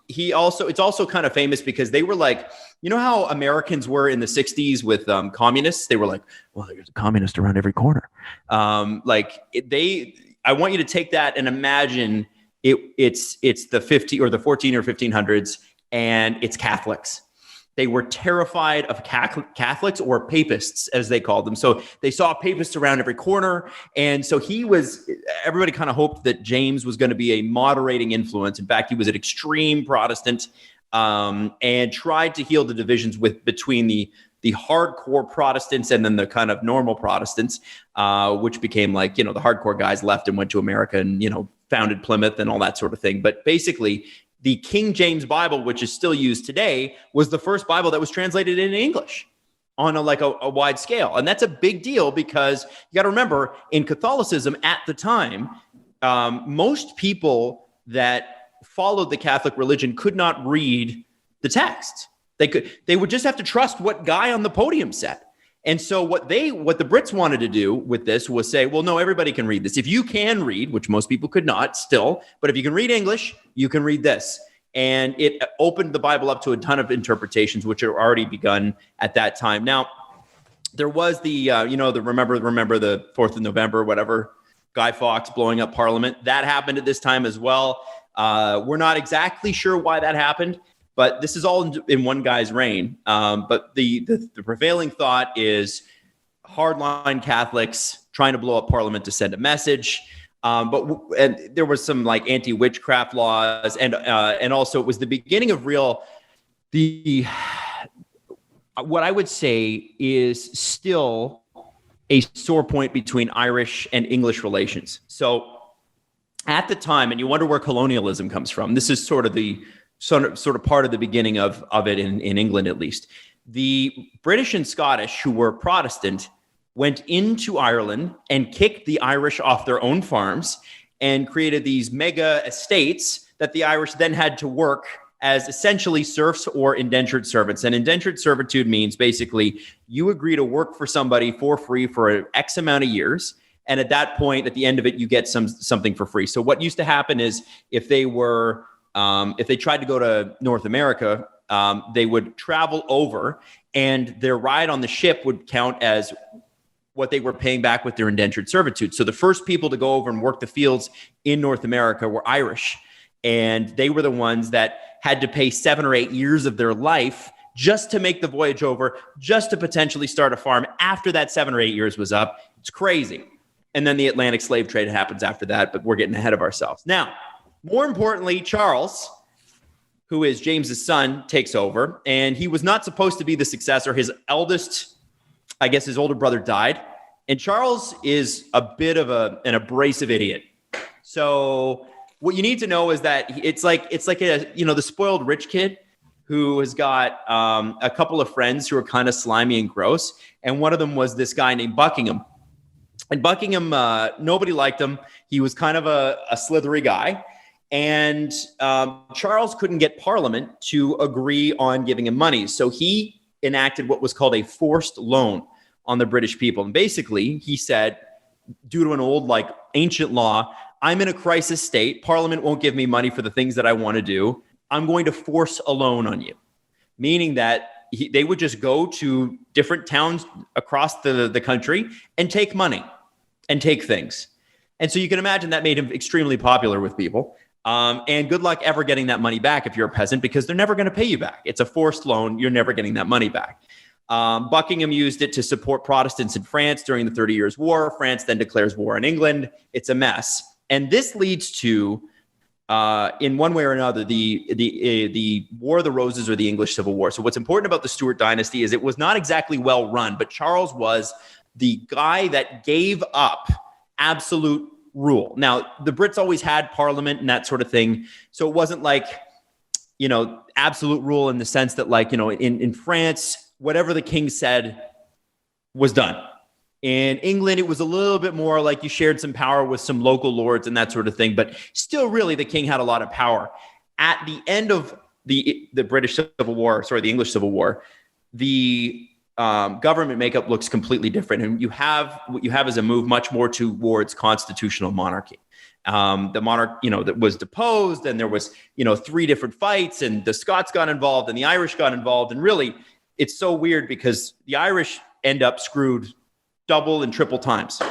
Speaker 3: it's also kind of famous because they were like, you know how Americans were in the 60s with communists? They were like, well, there's a communist around every corner. I want you to take that and imagine it's the 14 or 1500s, and it's Catholics. They were terrified of Catholics, or papists, as they called them. So they saw papists around every corner. And so everybody kind of hoped that James was going to be a moderating influence. In fact, he was an extreme Protestant, and tried to heal the divisions between the hardcore Protestants and then the kind of normal Protestants, which became like, the hardcore guys left and went to America and, founded Plymouth and all that sort of thing. But basically, the King James Bible, which is still used today, was the first Bible that was translated into English on a wide scale. And that's a big deal because you got to remember, in Catholicism at the time, most people that followed the Catholic religion could not read the text. They would just have to trust what guy on the podium said. And so what the Brits wanted to do with this was say, well, no, everybody can read this. If you can read, which most people could not still, but if you can read English, you can read this. And it opened the Bible up to a ton of interpretations, which are already begun at that time. Now, there was the remember the 4th of November, whatever, Guy Fawkes blowing up Parliament. That happened at this time as well. We're not exactly sure why that happened, but this is all in one guy's reign. But the prevailing thought is hardline Catholics trying to blow up Parliament to send a message. And there was some like anti-witchcraft laws, and also it was the beginning of what I would say is still a sore point between Irish and English relations. So at the time, and you wonder where colonialism comes from, this is sort of part of the beginning of it in England, at least. The British and Scottish, who were Protestant, went into Ireland and kicked the Irish off their own farms and created these mega estates that the Irish then had to work as essentially serfs or indentured servants. And indentured servitude means basically you agree to work for somebody for free for an X amount of years. And at that point, at the end of it, you get something for free. So what used to happen is if they tried to go to North America, they would travel over, and their ride on the ship would count as what they were paying back with their indentured servitude. So the first people to go over and work the fields in North America were Irish. And they were the ones that had to pay 7 or 8 years of their life just to make the voyage over, just to potentially start a farm after that 7 or 8 years was up. It's crazy. And then the Atlantic slave trade happens after that, but we're getting ahead of ourselves. Now, more importantly, Charles, who is James's son, takes over, and he was not supposed to be the successor. His older brother died, and Charles is a bit of an abrasive idiot. So what you need to know is that it's like the spoiled rich kid. who has got a couple of friends who are kind of slimy and gross. And one of them was this guy named Buckingham. And Buckingham, nobody liked him. He was kind of a slithery guy. And Charles couldn't get Parliament to agree on giving him money. So he enacted what was called a forced loan on the British people. And basically, he said, due to an old, ancient law, I'm in a crisis state. Parliament won't give me money for the things that I want to do. I'm going to force a loan on you, meaning that they would just go to different towns across the country and take money and take things. And so you can imagine that made him extremely popular with people. And good luck ever getting that money back if you're a peasant, because they're never going to pay you back. It's a forced loan. You're never getting that money back. Buckingham used it to support Protestants in France during the 30 Years' War. France then declares war on England. It's a mess. And this leads to, in one way or another, the War of the Roses or the English Civil War. So what's important about the Stuart dynasty is it was not exactly well run, but Charles was the guy that gave up absolute rule. Now, the Brits always had Parliament and that sort of thing. So it wasn't absolute rule in the sense that in France, whatever the king said was done. In England, it was a little bit more like you shared some power with some local lords and that sort of thing, but still really the king had a lot of power. At the end of the British Civil War, the English Civil War, the government makeup looks completely different. And what you have is a move much more towards constitutional monarchy. The monarch, that was deposed, and there was, 3 different fights, and the Scots got involved and the Irish got involved. And really, it's so weird because the Irish end up screwed double and triple times.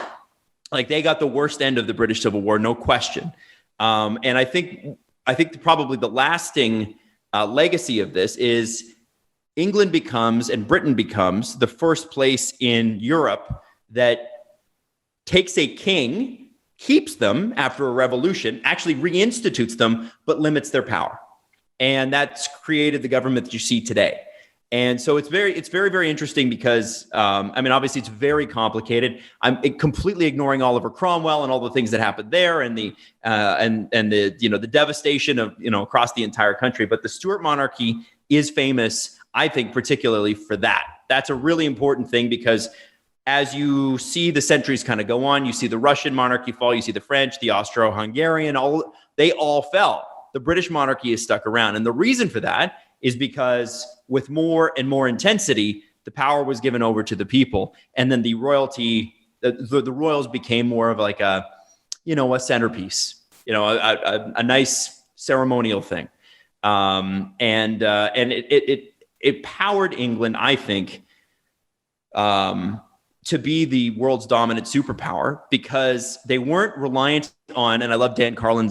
Speaker 3: They got the worst end of the British Civil War, no question. And I think probably the lasting legacy of this is England becomes and Britain becomes the first place in Europe that takes a king, keeps them after a revolution, actually reinstitutes them, but limits their power. And that's created the government that you see today. And so it's very, very interesting because, obviously it's very complicated. I'm completely ignoring Oliver Cromwell and all the things that happened there and the devastation of, across the entire country. But the Stuart monarchy is famous, I think, particularly for that. That's a really important thing because as you see the centuries kind of go on, you see the Russian monarchy fall, you see the French, the Austro-Hungarian, they all fell. The British monarchy is stuck around. And the reason for that is because with more and more intensity, the power was given over to the people. And then the royalty, the royals became more of a centerpiece, a nice ceremonial thing. And it powered England, I think, to be the world's dominant superpower because they weren't reliant on, and I love Dan Carlin,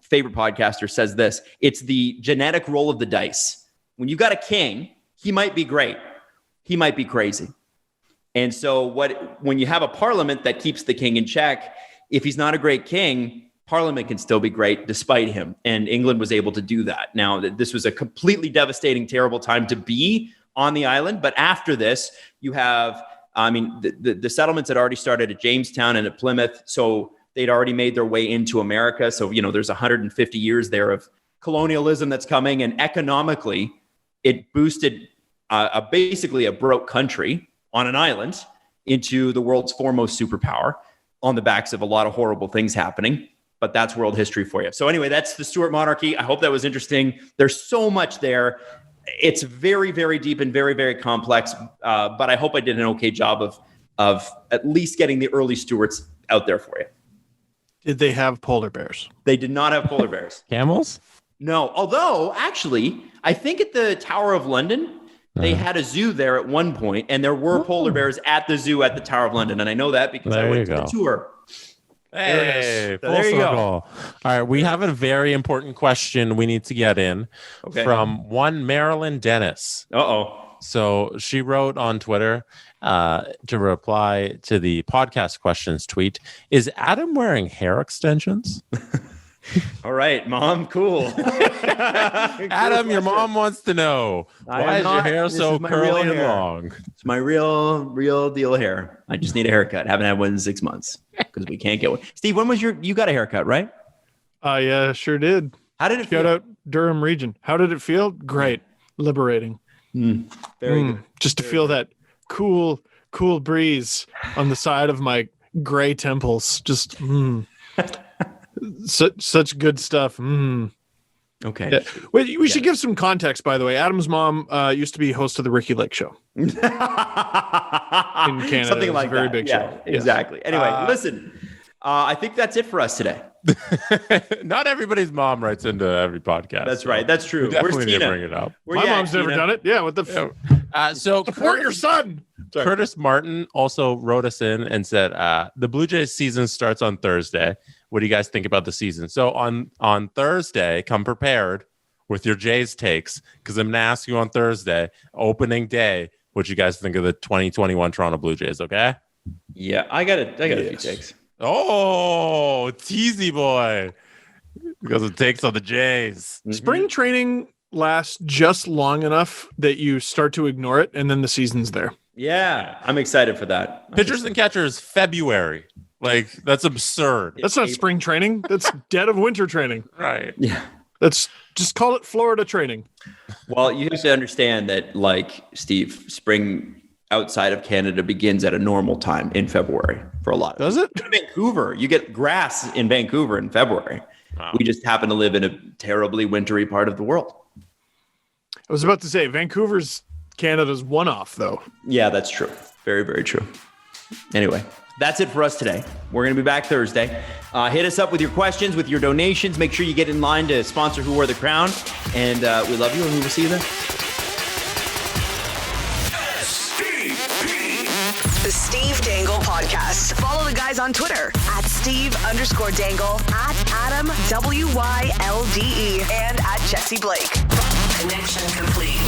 Speaker 3: favorite podcaster, says this, it's the genetic roll of the dice. When you've got a king, he might be great. He might be crazy. And so when you have a parliament that keeps the king in check, if he's not a great king, Parliament can still be great despite him. And England was able to do that. Now, this was a completely devastating, terrible time to be on the island. But after this, you have, the settlements had already started at Jamestown and at Plymouth. So they'd already made their way into America. So, there's 150 years there of colonialism that's coming. And economically, it boosted basically a broke country on an island into the world's foremost superpower on the backs of a lot of horrible things happening. But that's world history for you. So anyway, that's the Stuart monarchy. I hope that was interesting. There's so much there. It's very, very deep and very, very complex. But I hope I did an okay job of at least getting the early Stuarts out there for you.
Speaker 4: Did they have polar bears?
Speaker 3: They did not have polar bears.
Speaker 2: Camels?
Speaker 3: No. Although, actually, I think at the Tower of London, they had a zoo there at one point, and there were polar bears at the zoo at the Tower of London. And I know that because I went to the tour.
Speaker 2: Hey, full circle. All right, we have a very important question we need to get in from one Marilyn Dennis. So she wrote on Twitter to reply to the podcast questions tweet, is Adam wearing hair extensions?
Speaker 3: All right, Mom, cool.
Speaker 2: Adam, your mom wants to know, why is your hair so curly and long?
Speaker 3: It's my real deal hair. I just need a haircut. Haven't had one in 6 months because we can't get one. Steve, when was you got a haircut, right?
Speaker 4: Yeah, sure did.
Speaker 3: How did it
Speaker 4: Shout
Speaker 3: feel?
Speaker 4: out Durham region. How did it feel? Great. Liberating.
Speaker 3: Very good.
Speaker 4: Just to feel that cool breeze on the side of my gray temples. Just such good stuf.
Speaker 3: Okay.
Speaker 4: Yeah. We should give some context, by the way. Adam's mom used to be host of the Ricky Lake Show in Canada.
Speaker 3: Something like
Speaker 4: a very
Speaker 3: that.
Speaker 4: big
Speaker 3: Yeah,
Speaker 4: show.
Speaker 3: exactly. Anyway, listen, I think that's it for us today.
Speaker 2: Not everybody's mom writes into every podcast.
Speaker 3: That's right. That's true.
Speaker 2: We definitely
Speaker 3: Where's
Speaker 2: need to
Speaker 3: Tina?
Speaker 2: bring it up.
Speaker 3: Where
Speaker 4: My
Speaker 3: you at,
Speaker 4: mom's never
Speaker 3: Tina?
Speaker 4: done it. Yeah, what the
Speaker 2: So
Speaker 4: support your son. Sorry.
Speaker 2: Curtis Martin also wrote us in and said, the Blue Jays season starts on Thursday. What do you guys think about the season? So on Thursday, come prepared with your Jays takes, because I'm going to ask you on Thursday, opening day, what you guys think of the 2021 Toronto Blue Jays, okay?
Speaker 3: Yeah, I got a few takes.
Speaker 2: Oh, teasy boy. Because it takes on the Jays.
Speaker 4: Spring training lasts just long enough that you start to ignore it, and then the season's there.
Speaker 3: Yeah, I'm excited for that.
Speaker 2: Pitchers and catchers, February. Like, that's absurd.
Speaker 4: That's not spring training. That's dead of winter training.
Speaker 2: Right.
Speaker 3: Yeah.
Speaker 4: That's just call it Florida training.
Speaker 3: Well, you have to understand that, like, Steve, spring outside of Canada begins at a normal time in February for a lot of
Speaker 4: Does it?
Speaker 3: In Vancouver, you get grass in Vancouver in February.
Speaker 2: Wow.
Speaker 3: We just happen to live in a terribly wintry part of the world.
Speaker 4: I was about to say Vancouver's Canada's one-off, though.
Speaker 3: Yeah, that's true. Very, very true. Anyway, that's it for us today. We're going to be back Thursday. Hit us up with your questions, with your donations. Make sure you get in line to sponsor Who Wore the Crown. And we love you, and we will see you then.
Speaker 1: The Steve Dangle Podcast. Follow the guys on Twitter at Steve_Dangle, at Adam WYLDE, and at Jesse Blake. Connection complete.